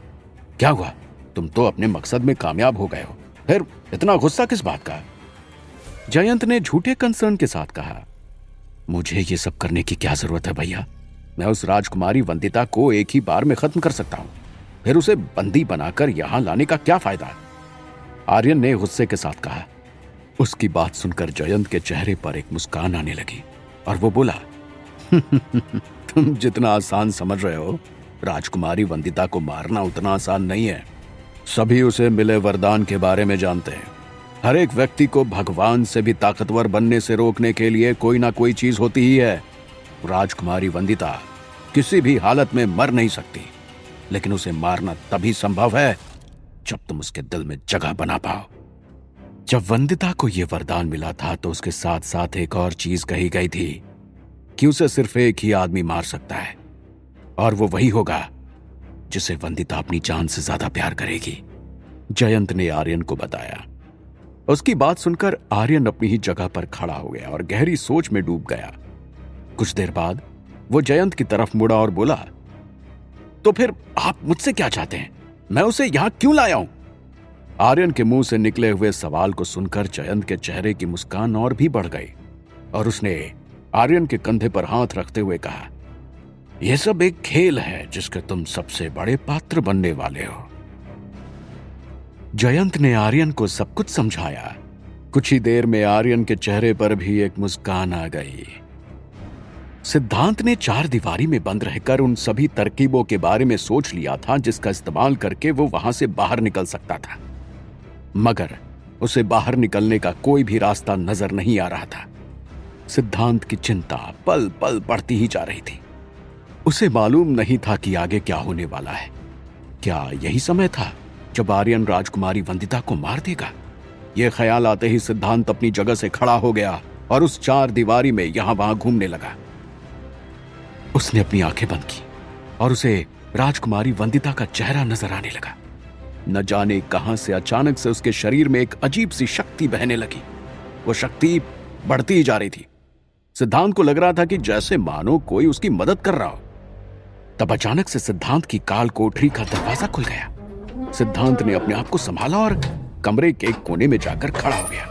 क्या हुआ? तुम तो अपने मकसद में कामयाब हो गए हो, फिर इतना गुस्सा किस बात का? जयंत ने झूठे कंसर्न के साथ कहा, मुझे ये सब करने की क्या जरूरत है भैया? मैं उस राजकुमारी वंदिता को एक ही बार में खत्म कर सकता हूं, फिर उसे बंदी बनाकर यहां लाने का क्या फायदा? आर्यन ने गुस्से के साथ कहा। उसकी बात सुनकर जयंत के चेहरे पर एक मुस्कान आने लगी और वो बोला, तुम जितना आसान समझ रहे हो, राजकुमारी वंदिता को मारना उतना आसान नहीं है। सभी उसे मिले वरदान के बारे में जानते हैं। हर एक व्यक्ति को भगवान से भी ताकतवर बनने से रोकने के लिए कोई ना कोई चीज होती ही है। राजकुमारी वंदिता किसी भी हालत में मर नहीं सकती, लेकिन उसे मारना तभी संभव है जब तुम उसके दिल में जगह बना पाओ। जब वंदिता को यह वरदान मिला था तो उसके साथ साथ एक और चीज कही गई थी कि उसे सिर्फ एक ही आदमी मार सकता है, और वो वही होगा जिसे वंदिता अपनी जान से ज्यादा प्यार करेगी। जयंत ने आर्यन को बताया। उसकी बात सुनकर आर्यन अपनी ही जगह पर खड़ा हो गया और गहरी सोच में डूब गया। कुछ देर बाद वो जयंत की तरफ मुड़ा और बोला, तो फिर आप मुझसे क्या चाहते हैं? मैं उसे यहां क्यों लाया हूं? आर्यन के मुंह से निकले हुए सवाल को सुनकर जयंत के चेहरे की मुस्कान और भी बढ़ गई और उसने आर्यन के कंधे पर हाथ रखते हुए कहा, यह सब एक खेल है जिसके तुम सबसे बड़े पात्र बनने वाले हो। जयंत ने आर्यन को सब कुछ समझाया। कुछ ही देर में आर्यन के चेहरे पर भी एक मुस्कान आ गई। सिद्धांत ने चार दीवारी में बंद रहकर उन सभी तरकीबों के बारे में सोच लिया था जिसका इस्तेमाल करके वो वहां से बाहर निकल सकता था, मगर उसे बाहर निकलने का कोई भी रास्ता नजर नहीं आ रहा था। सिद्धांत की चिंता पल पल बढ़ती ही जा रही थी। उसे मालूम नहीं था कि आगे क्या होने वाला है। क्या यही समय था जब आर्यन राजकुमारी वंदिता को मार देगा? यह ख्याल आते ही सिद्धांत अपनी जगह से खड़ा हो गया और उस चार दीवारी में यहां वहां घूमने लगा। उसने अपनी आंखें बंद की और उसे राजकुमारी वंदिता का चेहरा नजर आने लगा। न जाने कहां से अचानक से उसके शरीर में एक अजीब सी शक्ति बहने लगी। वो शक्ति बढ़ती ही जा रही थी। सिद्धांत को लग रहा था कि जैसे मानो कोई उसकी मदद कर रहा हो। तब अचानक से सिद्धांत की काल कोठरी का दरवाजा खुल गया। सिद्धांत ने अपने आप को संभाला और कमरे के एक कोने में जाकर खड़ा हो गया।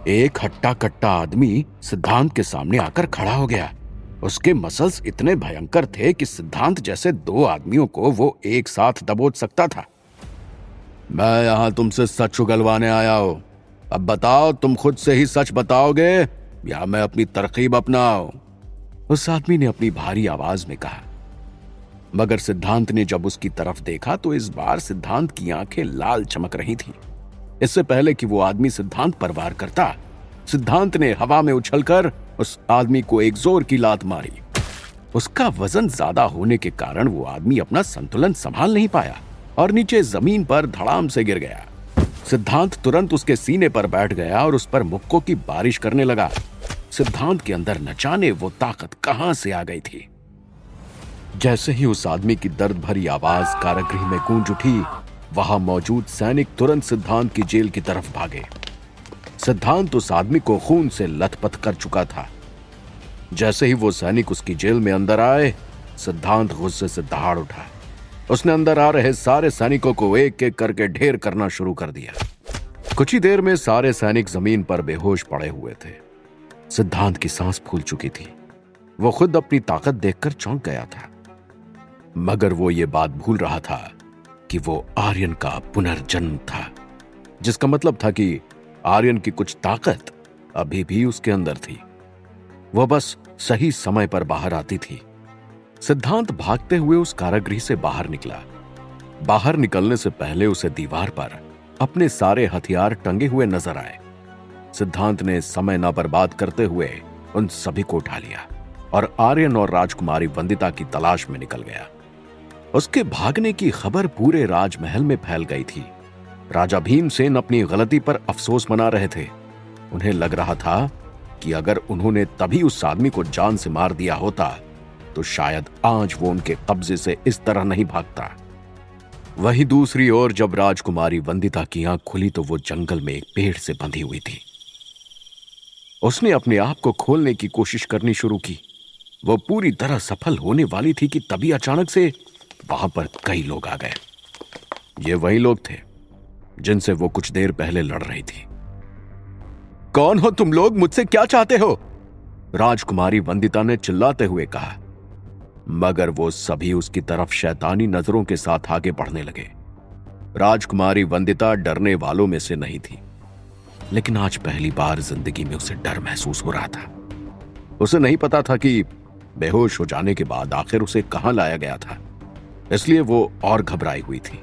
एक हट्टा कट्टा आदमी सिद्धांत के सामने आकर खड़ा हो गया। उसके मसल्स इतने भयंकर थे कि सिद्धांत जैसे दो आदमियों को वो एक साथ दबोच सकता था। मैं यहां तुमसे सच उगलवाने आया हूं। अब बताओ, तुम खुद से ही सच बताओगे या मैं अपनी तरकीब अपनाऊं? उस आदमी ने अपनी भारी आवाज में कहा। मगर सिद्धांत ने जब उसकी तरफ देखा तो इस बार सिद्धांत की आंखें लाल चमक रही थीं। इससे पहले कि वो आदमी सिद्धांत पर वार करता, सिद्धांत ने हवा में उछलकर उस आदमी को एक जोर की लात मारी। उसका वजन ज्यादा होने के कारण वो आदमी अपना संतुलन संभाल नहीं पाया और नीचे जमीन पर धड़ाम से गिर गया। सिद्धांत तुरंत उसके सीने पर बैठ गया और उस पर मुक्कों की बारिश करने लगा। सिद्धांत के अंदर न जाने वो ताकत कहां से आ गई थी। जैसे ही उस आदमी की दर्द भरी आवाज कारागृह में गूंज उठी, वहां मौजूद सैनिक तुरंत सिद्धांत की जेल की तरफ भागे। सिद्धांत उस आदमी को खून से लथपथ कर चुका था। जैसे ही वो सैनिक उसकी जेल में अंदर आए, सिद्धांत गुस्से से दहाड़ उठा। उसने अंदर आ रहे सारे सैनिकों को एक एक करके ढेर करना शुरू कर दिया। कुछ ही देर में सारे सैनिक जमीन पर बेहोश पड़े हुए थे। सिद्धांत की सांस फूल चुकी थी। वो खुद अपनी ताकत देखकर चौंक गया था, मगर वो ये बात भूल रहा था कि वो आर्यन का पुनर्जन्म था, जिसका मतलब था कि आर्यन की कुछ ताकत अभी भी उसके अंदर थी। वो बस सही समय पर बाहर आती थी। सिद्धांत भागते हुए उस कारागृह से बाहर निकला। बाहर निकलने से पहले उसे दीवार पर अपने सारे हथियार टंगे हुए नजर आए। सिद्धांत ने समय न बर्बाद करते हुए उन सभी को उठा लिया और आर्यन और राजकुमारी वंदिता की तलाश में निकल गया। उसके भागने की खबर पूरे राजमहल में फैल गई थी। राजा भीमसेन अपनी गलती पर अफसोस मना रहे थे। उन्हें लग रहा था कि अगर उन्होंने तभी उस आदमी को जान से मार दिया होता तो शायद आज वो उनके कब्जे से इस तरह नहीं भागता। वहीं दूसरी ओर जब राजकुमारी वंदिता की आंख खुली तो वो जंगल में एक पेड़ से बंधी हुई थी। उसने अपने आप को खोलने की कोशिश करनी शुरू की। वो पूरी तरह सफल होने वाली थी कि तभी अचानक से वहां पर कई लोग आ गए। ये वही लोग थे जिनसे वो कुछ देर पहले लड़ रही थी। कौन हो तुम लोग? मुझसे क्या चाहते हो? राजकुमारी वंदिता ने चिल्लाते हुए कहा, मगर वो सभी उसकी तरफ शैतानी नजरों के साथ आगे बढ़ने लगे। राजकुमारी वंदिता डरने वालों में से नहीं थी, लेकिन आज पहली बार जिंदगी में उसे डर महसूस हो रहा था। उसे नहीं पता था कि बेहोश हो जाने के बाद आखिर उसे कहां लाया गया था, इसलिए वो और घबराई हुई थी।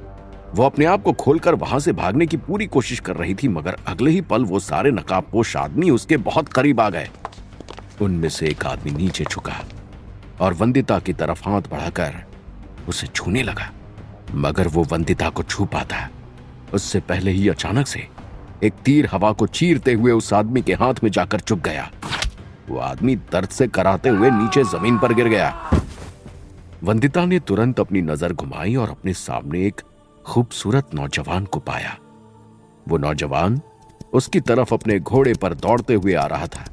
वो अपने आप को खोलकर वहां से भागने की पूरी कोशिश कर रही थी, मगर अगले ही पल वो सारे नकाबपोश आदमी उसके बहुत करीब आ गए। उनमें से एक आदमी नीचे झुका और वंदिता की तरफ हाथ बढ़ाकर उसे छूने लगा, मगर वो वंदिता को छू पाता उससे पहले ही अचानक से एक तीर हवा को चीरते हुए उस आदमी के हाथ में जाकर चुभ गया। वो आदमी दर्द से कराहते हुए नीचे जमीन पर गिर गया। वंदिता ने तुरंत अपनी नजर घुमाई और अपने सामने एक खूबसूरत नौजवान को पाया। वो नौजवान उसकी तरफ अपने घोड़े पर दौड़ते हुए आ रहा था।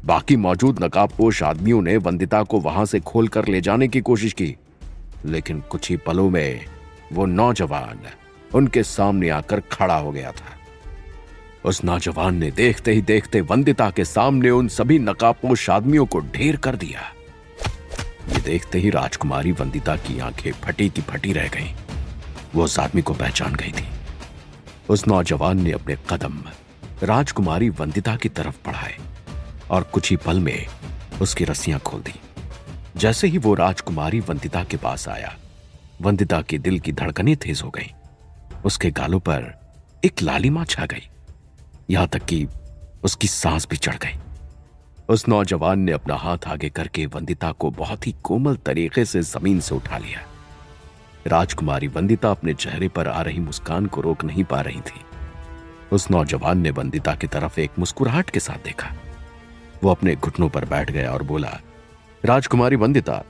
बाकी मौजूद नकाबपोश आदमियों ने वंदिता को वहां से खोलकर ले जाने की कोशिश की, लेकिन कुछ ही पलों में वो नौजवान उनके सामने आकर खड़ा हो गया था। उस नौजवान ने देखते ही देखते वंदिता के सामने उन सभी नकाबपोश आदमियों को ढेर कर दिया। ये देखते ही राजकुमारी वंदिता की आंखें फटी की फटी रह गईं। वो उस आदमी को पहचान गई थी। उस नौजवान ने अपने कदम राजकुमारी वंदिता की तरफ बढ़ाए और कुछ ही पल में उसकी रस्सियां खोल दी। जैसे ही वो राजकुमारी वंदिता के पास आया, वंदिता के दिल की धड़कनें तेज हो गईं। उसके गालों पर एक लालिमा छा गई, यहां तक कि उसकी सांस भी चढ़ गई। उस नौजवान ने अपना हाथ आगे करके वंदिता को बहुत ही कोमल तरीके से जमीन से उठा लिया। राजकुमारी वंदिता अपने चेहरे पर आ रही मुस्कान को रोक नहीं पा रही थी। उस नौजवान ने वंदिता की तरफ एक मुस्कुराहट के साथ देखा। वो अपने घुटनों पर बैठ गया और बोला, राजकुमारी वंदिता,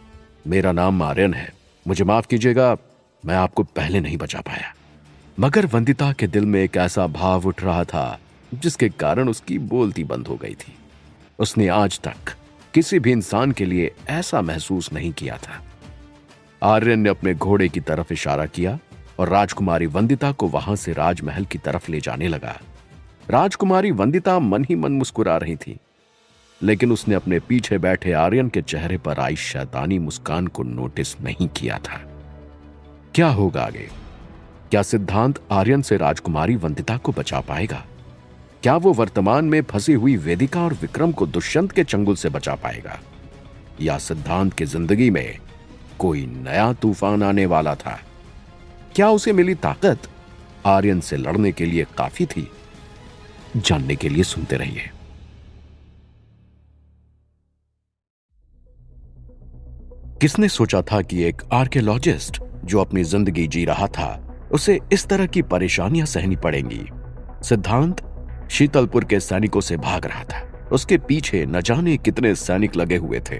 मेरा नाम आर्यन है मुझे माफ कीजिएगा, मैं आपको पहले नहीं बचा पाया। मगर वंदिता के दिल में एक ऐसा भाव उठ रहा था जिसके कारण उसकी बोलती बंद हो गई थी। उसने आज तक किसी भी इंसान के लिए ऐसा महसूस नहीं किया था। आर्यन ने अपने घोड़े की तरफ इशारा किया और राजकुमारी वंदिता को वहां से राजमहल की तरफ ले जाने लगा। राजकुमारी वंदिता मन ही मन मुस्कुरा रही थी, लेकिन उसने अपने पीछे बैठे आर्यन के चेहरे पर आई शैतानी मुस्कान को नोटिस नहीं किया था। क्या होगा आगे? क्या सिद्धांत आर्यन से राजकुमारी वंदिता को बचा पाएगा? क्या वो वर्तमान में फंसी हुई वेदिका और विक्रम को दुष्यंत के चंगुल से बचा पाएगा? या सिद्धांत की जिंदगी में कोई नया तूफान आने वाला था? क्या उसे मिली ताकत आर्यन से लड़ने के लिए काफी थी? जानने के लिए सुनते रहिए। किसने सोचा था कि एक आर्कियोलॉजिस्ट जो अपनी जिंदगी जी रहा था, उसे इस तरह की परेशानियां सहनी पड़ेंगी? सिद्धांत शीतलपुर के सैनिकों से भाग रहा था। उसके पीछे न जाने कितने सैनिक लगे हुए थे।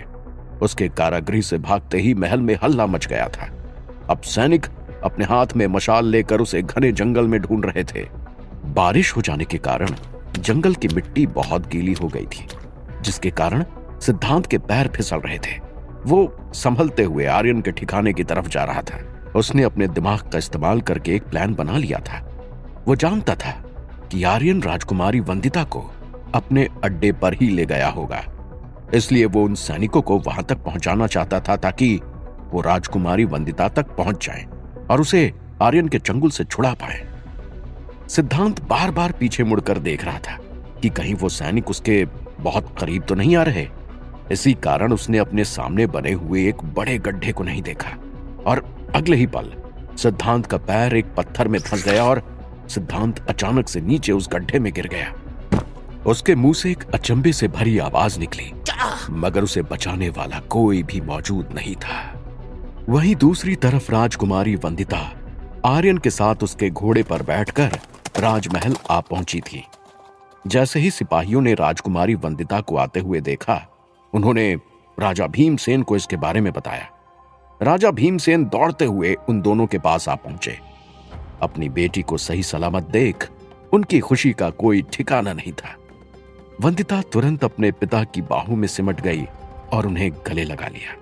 उसके कारागृह से भागते ही महल में हल्ला मच गया था। अब सैनिक अपने हाथ में मशाल लेकर उसे घने जंगल में ढूंढ रहे थे। बारिश हो जाने के कारण जंगल की मिट्टी बहुत गीली हो गई थी, जिसके कारण सिद्धांत के पैर फिसल रहे थे। वो संभलते हुए आर्यन के ठिकाने की तरफ जा रहा था। उसने अपने दिमाग का इस्तेमाल करके एक प्लान बना लिया था। वो जानता था कि आर्यन राजकुमारी वंदिता को अपने अड्डे पर ही ले गया होगा, इसलिए वो उन सैनिकों को वहां तक पहुंचाना चाहता था ताकि वो राजकुमारी वंदिता तक पहुंच जाएं और उसे आर्यन के चंगुल से छुड़ा पाए। सिद्धांत बार बार पीछे मुड़कर देख रहा था कि कहीं वो सैनिक उसके बहुत करीब तो नहीं आ रहे। इसी कारण उसने अपने सामने बने हुए एक बड़े गड्ढे को नहीं देखा और अगले ही पल सिद्धांत का पैर एक पत्थर में फंस गया और सिद्धांत अचानक से नीचे उस गड्ढे में गिर गया। उसके मुंह से एक अचंभे से भरी आवाज निकली, मगर उसे बचाने वाला कोई भी मौजूद नहीं था। वहीं दूसरी तरफ राजकुमारी वंदिता आर्यन के साथ उसके घोड़े पर बैठकर राजमहल आ पहुंची थी। जैसे ही सिपाहियों ने राजकुमारी वंदिता को आते हुए देखा, उन्होंने राजा भीमसेन को इसके बारे में बताया। राजा भीमसेन दौड़ते हुए उन दोनों के पास आ पहुंचे। अपनी बेटी को सही सलामत देख उनकी खुशी का कोई ठिकाना नहीं था। वंदिता तुरंत अपने पिता की बाहों में सिमट गई और उन्हें गले लगा लिया।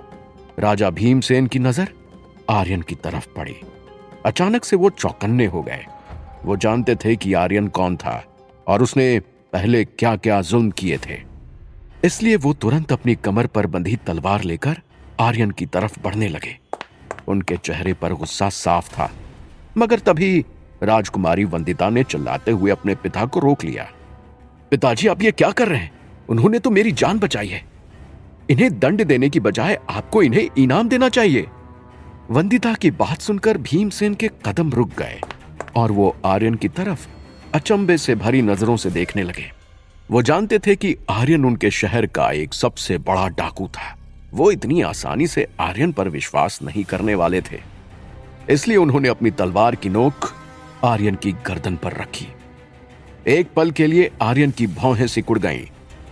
राजा भीमसेन की नजर आर्यन की तरफ पड़ी। अचानक से वो चौकन्ने हो गए। वो जानते थे कि आर्यन कौन था और उसने पहले क्या क्या जुल्म किए थे, इसलिए वो तुरंत अपनी कमर पर बंधी तलवार लेकर आर्यन की तरफ बढ़ने लगे। उनके चेहरे पर गुस्सा साफ था, मगर तभी राजकुमारी वंदिता ने चिल्लाते हुए अपने पिता को रोक लिया। पिताजी, आप ये क्या कर रहे हैं? उन्होंने तो मेरी जान बचाई है। इन्हें दंड देने की बजाय आपको इन्हें इनाम देना चाहिए। वंदिता की बात सुनकर भीमसेन के कदम रुक गए और वो आर्यन की तरफ अचंभे से भरी नजरों से देखने लगे। वो जानते थे कि आर्यन उनके शहर का एक सबसे बड़ा डाकू था। वो इतनी आसानी से आर्यन पर विश्वास नहीं करने वाले थे, इसलिए उन्होंने अपनी तलवार की नोक आर्यन की गर्दन पर रखी। एक पल के लिए आर्यन की भौहें सिकुड़ गईं।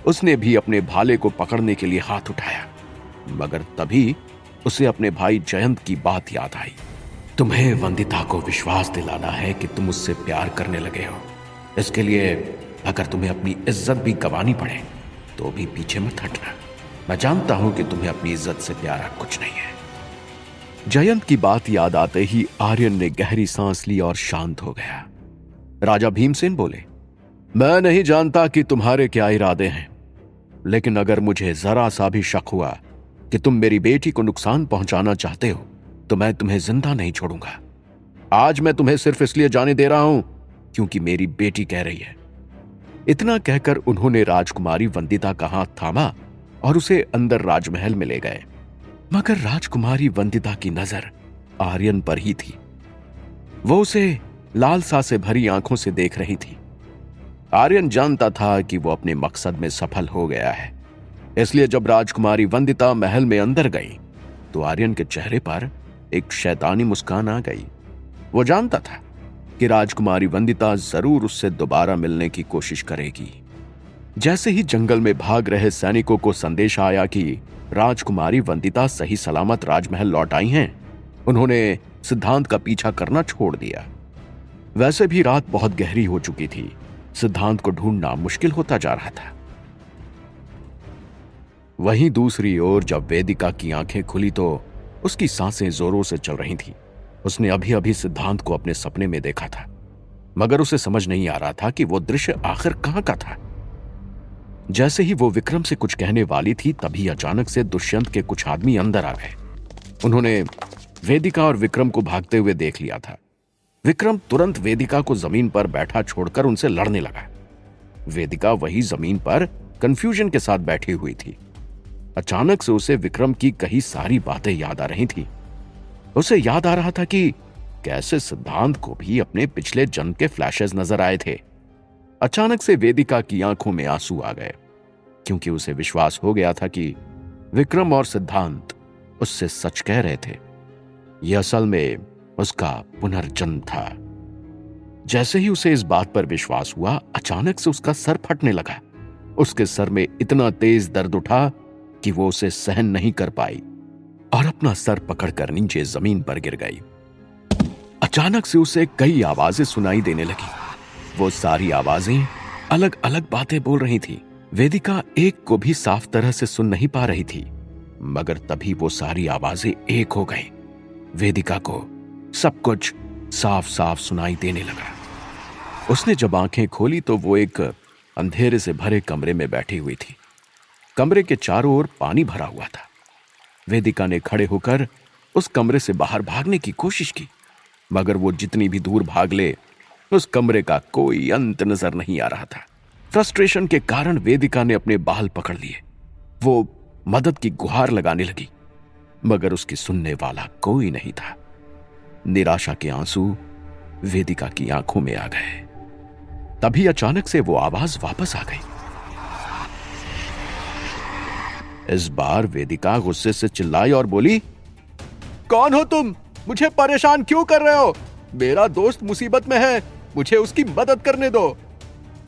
उसने भी अपने भाले को पकड़ने के लिए हाथ उठाया, मगर तभी उसे अपने भाई जयंत की बात याद आई। तुम्हें वंदिता को विश्वास दिलाना है कि तुम उससे प्यार करने लगे हो। इसके लिए अगर तुम्हें अपनी इज्जत भी गंवानी पड़े तो भी पीछे मत हटना। मैं जानता हूं कि तुम्हें अपनी इज्जत से प्यारा कुछ नहीं है। जयंत की बात याद आते ही आर्यन ने गहरी सांस ली और शांत हो गया। राजा भीमसेन बोले, मैं नहीं जानता कि तुम्हारे क्या इरादे हैं, लेकिन अगर मुझे जरा सा भी शक हुआ कि तुम मेरी बेटी को नुकसान पहुंचाना चाहते हो तो मैं तुम्हें जिंदा नहीं छोड़ूंगा। आज मैं तुम्हें सिर्फ इसलिए जाने दे रहा हूं क्योंकि मेरी बेटी कह रही है। इतना कहकर उन्होंने राजकुमारी वंदिता का हाथ थामा और उसे अंदर राजमहल में ले गए। मगर राजकुमारी वंदिता की नजर आर्यन पर ही थी। वो उसे लालसा से भरी आंखों से देख रही थी। आर्यन जानता था कि वो अपने मकसद में सफल हो गया है, इसलिए जब राजकुमारी वंदिता महल में अंदर गई तो आर्यन के चेहरे पर एक शैतानी मुस्कान आ गई। वो जानता था कि राजकुमारी वंदिता जरूर उससे दोबारा मिलने की कोशिश करेगी। जैसे ही जंगल में भाग रहे सैनिकों को संदेश आया कि राजकुमारी वंदिता सही सलामत राजमहल लौट आई हैं, उन्होंने सिद्धांत का पीछा करना छोड़ दिया। वैसे भी रात बहुत गहरी हो चुकी थी। सिद्धांत को ढूंढना मुश्किल होता जा रहा था। वहीं दूसरी ओर जब वेदिका की आंखें खुली तो उसकी सांसें जोरों से चल रही थीं। उसने अभी अभी सिद्धांत को अपने सपने में देखा था, मगर उसे समझ नहीं आ रहा था कि वो दृश्य आखिर कहां का था। जैसे ही वो विक्रम से कुछ कहने वाली थी, तभी अचानक से दुष्यंत के कुछ आदमी अंदर आ गए। उन्होंने वेदिका और विक्रम को भागते हुए देख लिया था। विक्रम तुरंत वेदिका को जमीन पर बैठा छोड़कर उनसे लड़ने लगा। वेदिका वही जमीन पर कंफ्यूजन के साथ बैठी हुई थी। अचानक से उसे विक्रम की कई सारी बातें याद आ रही थी। उसे याद आ रहा था कि कैसे सिद्धांत को भी अपने पिछले जन्म के फ्लैशेस नजर आए थे। अचानक से वेदिका की आंखों में आंसू आ गए, क्योंकि उसे विश्वास हो गया था कि विक्रम और सिद्धांत उससे सच कह रहे थे। यह असल में उसका पुनर्जन्म था। जैसे ही उसे इस बात पर विश्वास हुआ, अचानक से उसका सर फटने लगा। उसके सर में इतना तेज दर्द उठा कि वो उसे सहन नहीं कर पाई और अपना सर पकड़कर नीचे जमीन पर गिर गई। अचानक से उसे कई आवाजें सुनाई देने लगी। वो सारी आवाजें अलग अलग बातें बोल रही थी। वेदिका एक को भी साफ तरह से सुन नहीं पा रही थी, मगर तभी वो सारी आवाजें एक हो गई। वेदिका को सब कुछ साफ साफ सुनाई देने लगा। उसने जब आंखें खोली तो वो एक अंधेरे से भरे कमरे में बैठी हुई थी। कमरे के चारों ओर पानी भरा हुआ था। वेदिका ने खड़े होकर उस कमरे से बाहर भागने की कोशिश की, मगर वो जितनी भी दूर भाग ले, उस कमरे का कोई अंत नजर नहीं आ रहा था। फ्रस्ट्रेशन के कारण वेदिका ने अपने बाल पकड़ लिए। वो मदद की गुहार लगाने लगी, मगर उसकी सुनने वाला कोई नहीं था। निराशा के आंसू वेदिका की आंखों में आ गए। तभी अचानक से वो आवाज वापस आ गई। इस बार वेदिका गुस्से से चिल्लाई और बोली, कौन हो तुम? मुझे परेशान क्यों कर रहे हो? मेरा दोस्त मुसीबत में है, मुझे उसकी मदद करने दो।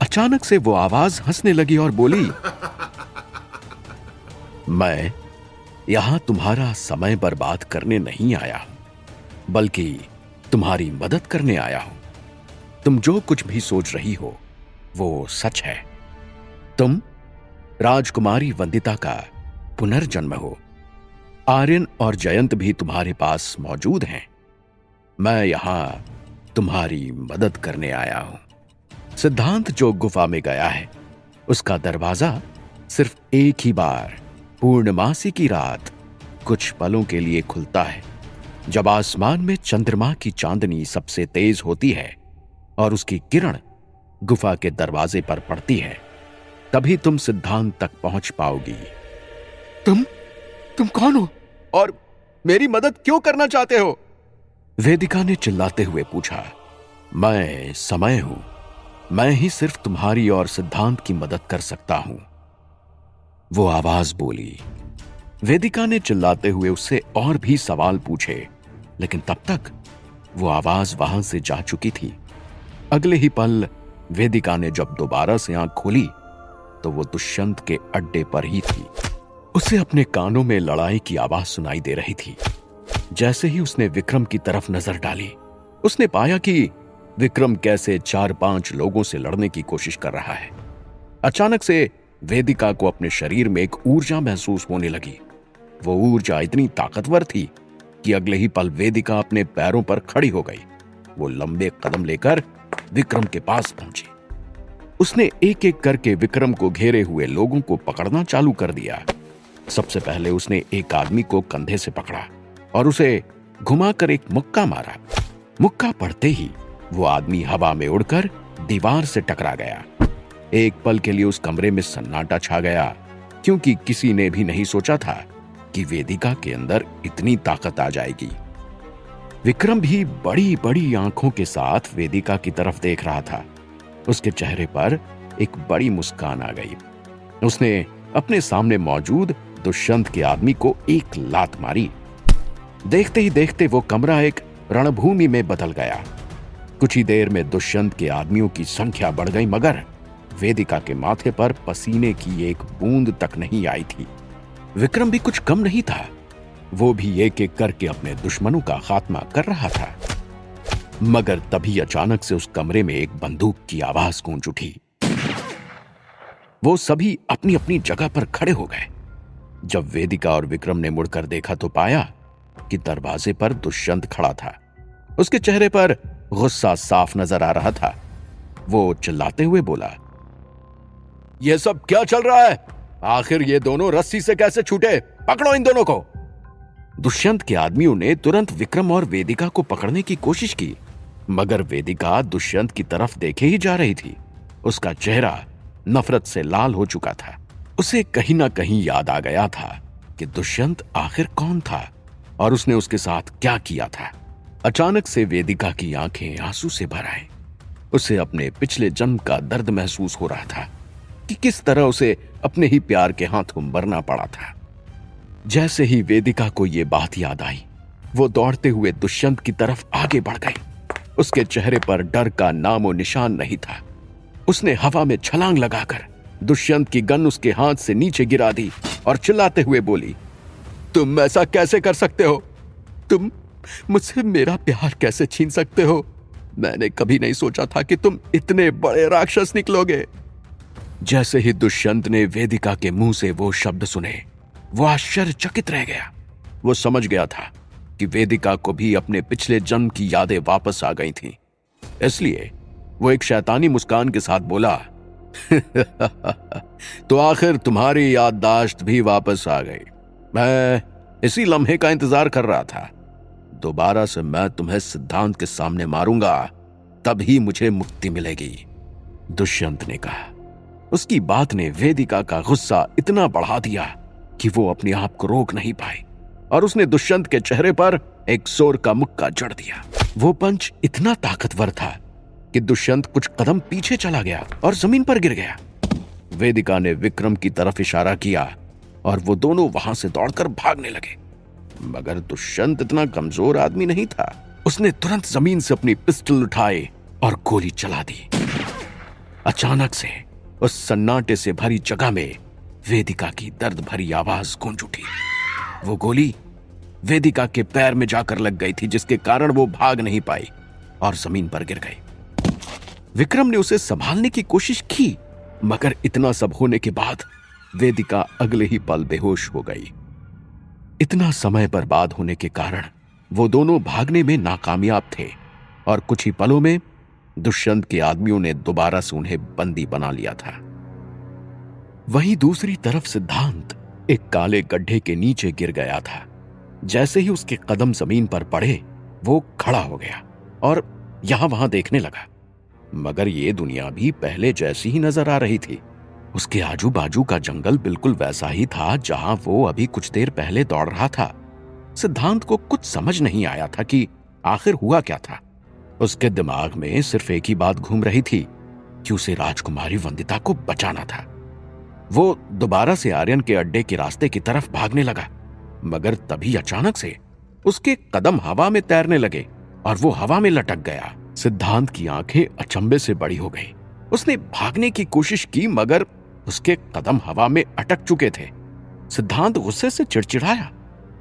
अचानक से वो आवाज हंसने लगी और बोली, मैं यहां तुम्हारा समय बर्बाद करने नहीं आया, बल्कि तुम्हारी मदद करने आया हूं। तुम जो कुछ भी सोच रही हो वो सच है। तुम राजकुमारी वंदिता का पुनर्जन्म हो। आर्यन और जयंत भी तुम्हारे पास मौजूद हैं। मैं यहां तुम्हारी मदद करने आया हूं। सिद्धांत जो गुफा में गया है, उसका दरवाजा सिर्फ एक ही बार पूर्णमासी की रात कुछ पलों के लिए खुलता है, जब आसमान में चंद्रमा की चांदनी सबसे तेज होती है और उसकी किरण गुफा के दरवाजे पर पड़ती है। तभी तुम सिद्धांत तक पहुंच पाओगी। तुम कौन हो और मेरी मदद क्यों करना चाहते हो? वेदिका ने चिल्लाते हुए पूछा। मैं समय हूं। मैं ही सिर्फ तुम्हारी और सिद्धांत की मदद कर सकता हूं, वो आवाज बोली। वेदिका ने चिल्लाते हुए उससे और भी सवाल पूछे, लेकिन तब तक वो आवाज वहां से जा चुकी थी। अगले ही पल वेदिका ने जब दोबारा से आंख खोली तो वो दुष्यंत के अड्डे पर ही थी। उसे अपने कानों में लड़ाई की आवाज सुनाई दे रही थी। जैसे ही उसने विक्रम की तरफ नजर डाली, उसने पाया कि विक्रम कैसे 4-5 लोगों से लड़ने की कोशिश कर रहा है। अचानक से वेदिका को अपने शरीर में एक ऊर्जा महसूस होने लगी। वो ऊर्जा इतनी ताकतवर थी कि अगले ही पल वेदिका अपने पैरों पर खड़ी हो गई। वो लंबे कदम लेकर विक्रम के पास पहुंची। उसने एक एक करके विक्रम को घेरे हुए लोगों को पकड़ना चालू कर दिया। सबसे पहले उसने एक आदमी को कंधे से पकड़ा और उसे घुमाकर एक मुक्का मारा। मुक्का पड़ते ही वो आदमी हवा में उड़कर दीवार से टकरा गया। एक पल के लिए उस कमरे में सन्नाटा छा गया, क्योंकि किसी ने भी नहीं सोचा था कि वेदिका के अंदर इतनी ताकत आ जाएगी। विक्रम भी बड़ी बड़ी आंखों के साथ वेदिका की तरफ देख रहा था। उसके चेहरे पर एक बड़ी मुस्कान आ गई। उसने अपने सामने मौजूद दुष्यंत के आदमी को एक लात मारी। देखते ही देखते वो कमरा एक रणभूमि में बदल गया। कुछ ही देर में दुष्यंत के आदमियों की संख्या बढ़ गई, मगर वेदिका के माथे पर पसीने की एक बूंद तक नहीं आई थी। विक्रम भी कुछ कम नहीं था। वो भी एक एक करके अपने दुश्मनों का खात्मा कर रहा था। मगर तभी अचानक से उस कमरे में एक बंदूक की आवाज गूंज उठी। वो सभी अपनी अपनी जगह पर खड़े हो गए। जब वेदिका और विक्रम ने मुड़कर देखा तो पाया कि दरवाजे पर दुष्यंत खड़ा था। उसके चेहरे पर गुस्सा साफ नजर आ रहा था। वो चिल्लाते हुए बोला, यह सब क्या चल रहा है? आखिर ये दोनों रस्सी से कैसे छूटे? पकड़ो इन दोनों को। दुष्यंत के आदमियों ने तुरंत विक्रम और वेदिका को पकड़ने की कोशिश की, मगर वेदिका दुष्यंत की तरफ देखे ही जा रही थी। उसका चेहरा नफरत से लाल हो चुका था। उसे कहीं ना कहीं याद आ गया था कि दुष्यंत आखिर कौन था और उसने उसके साथ क्या किया था। अचानक से वेदिका की आंखें आंसू से भर आई। उसे अपने पिछले जन्म का दर्द महसूस हो रहा था कि किस तरह उसे अपने ही प्यार के हाथों मरना पड़ा था। जैसे ही वेदिका को यह बात याद आई, वो दौड़ते हुए दुष्यंत की तरफ आगे बढ़ गई। उसके चेहरे पर डर का नामो निशान नहीं था। उसने हवा में छलांग लगाकर दुष्यंत की गन उसके हाथ से नीचे गिरा दी और चिल्लाते हुए बोली, तुम ऐसा कैसे कर सकते हो? तुम मुझसे मेरा प्यार कैसे छीन सकते हो? मैंने कभी नहीं सोचा था कि तुम इतने बड़े राक्षस निकलोगे। जैसे ही दुष्यंत ने वेदिका के मुंह से वो शब्द सुने, वो आश्चर्यचकित रह गया। वो समझ गया था कि वेदिका को भी अपने पिछले जन्म की यादें वापस आ गई थीं। इसलिए वो एक शैतानी मुस्कान के साथ बोला, तो आखिर तुम्हारी याददाश्त भी वापस आ गई। मैं इसी लम्हे का इंतजार कर रहा था। दोबारा से मैं तुम्हें सिद्धांत के सामने मारूंगा, तभी मुझे मुक्ति मिलेगी, दुष्यंत ने कहा। उसकी बात ने वेदिका का गुस्सा इतना बढ़ा दिया कि वो अपने आप को रोक नहीं पाई और उसने दुष्यंत के चेहरे पर एक जोर का मुक्का जड़ दिया। वो पंच इतना ताकतवर था कि दुष्यंत कुछ कदम पीछे चला गया और जमीन पर गिर गया। वेदिका ने विक्रम की तरफ इशारा किया और वो दोनों वहां से दौड़कर भागने लगे। मगर दुष्यंत इतना कमजोर आदमी नहीं था। उसने तुरंत जमीन से अपनी पिस्टल उठाई और गोली चला दी। अचानक से उस सन्नाटे से भरी जगह में वेदिका की दर्द भरी आवाज गूंज उठी। वो गोली वेदिका के पैर में जाकर लग गई थी, जिसके कारण वो भाग नहीं पाई और जमीन पर गिर गई। विक्रम ने उसे संभालने की कोशिश की, मगर इतना सब होने के बाद वेदिका अगले ही पल बेहोश हो गई। इतना समय बर्बाद होने के कारण वो दोनों भागने में नाकामयाब थे और कुछ ही पलों में दुष्यंत के आदमियों ने दोबारा से उन्हें बंदी बना लिया था। वहीं दूसरी तरफ सिद्धांत एक काले गड्ढे के नीचे गिर गया था। जैसे ही उसके कदम जमीन पर पड़े, वो खड़ा हो गया और यहां वहां देखने लगा। मगर ये दुनिया भी पहले जैसी ही नजर आ रही थी। उसके आजू बाजू का जंगल बिल्कुल वैसा ही था जहां वो अभी कुछ देर पहले दौड़ रहा था। सिद्धांत को कुछ समझ नहीं आया था कि आखिर हुआ क्या था। उसके दिमाग में सिर्फ एक ही बात घूम रही थी कि उसे राजकुमारी वंदिता को बचाना था। वो दोबारा से आर्यन के अड्डे के रास्ते की तरफ भागने लगा, मगर तभी अचानक से उसके कदम हवा में तैरने लगे और वो हवा में लटक गया। सिद्धांत की आंखें अचंभे से बड़ी हो गई। उसने भागने की कोशिश की, मगर उसके कदम हवा में अटक चुके थे। सिद्धांत गुस्से से चिड़चिड़ाया,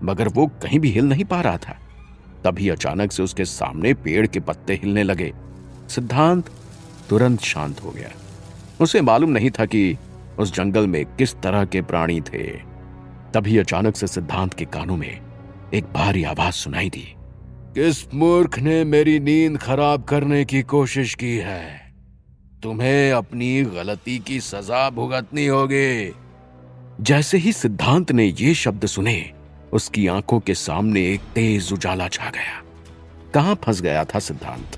मगर वो कहीं भी हिल नहीं पा रहा था। तभी अचानक से उसके सामने पेड़ के पत्ते हिलने लगे। सिद्धांत तुरंत शांत हो गया। उसे मालूम नहीं था कि उस जंगल में किस तरह के प्राणी थे। तभी अचानक से सिद्धांत के कानों में एक भारी आवाज सुनाई दी, किस मूर्ख ने मेरी नींद खराब करने की कोशिश की है? तुम्हें अपनी गलती की सजा भुगतनी होगी। जैसे ही सिद्धांत ने ये शब्द सुने, उसकी आंखों के सामने एक तेज उजाला छा गया। कहां फंस गया था सिद्धांत?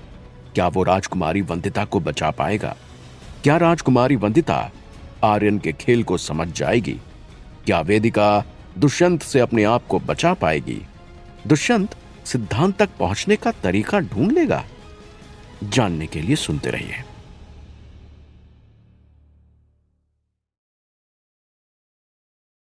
क्या वो राजकुमारी वंदिता को बचा पाएगा? क्या राजकुमारी वंदिता आर्यन के खेल को समझ जाएगी? क्या वेदिका दुष्यंत से अपने आप को बचा पाएगी? दुष्यंत सिद्धांत तक पहुंचने का तरीका ढूंढ लेगा? जानने के लिए सुनते रहिए।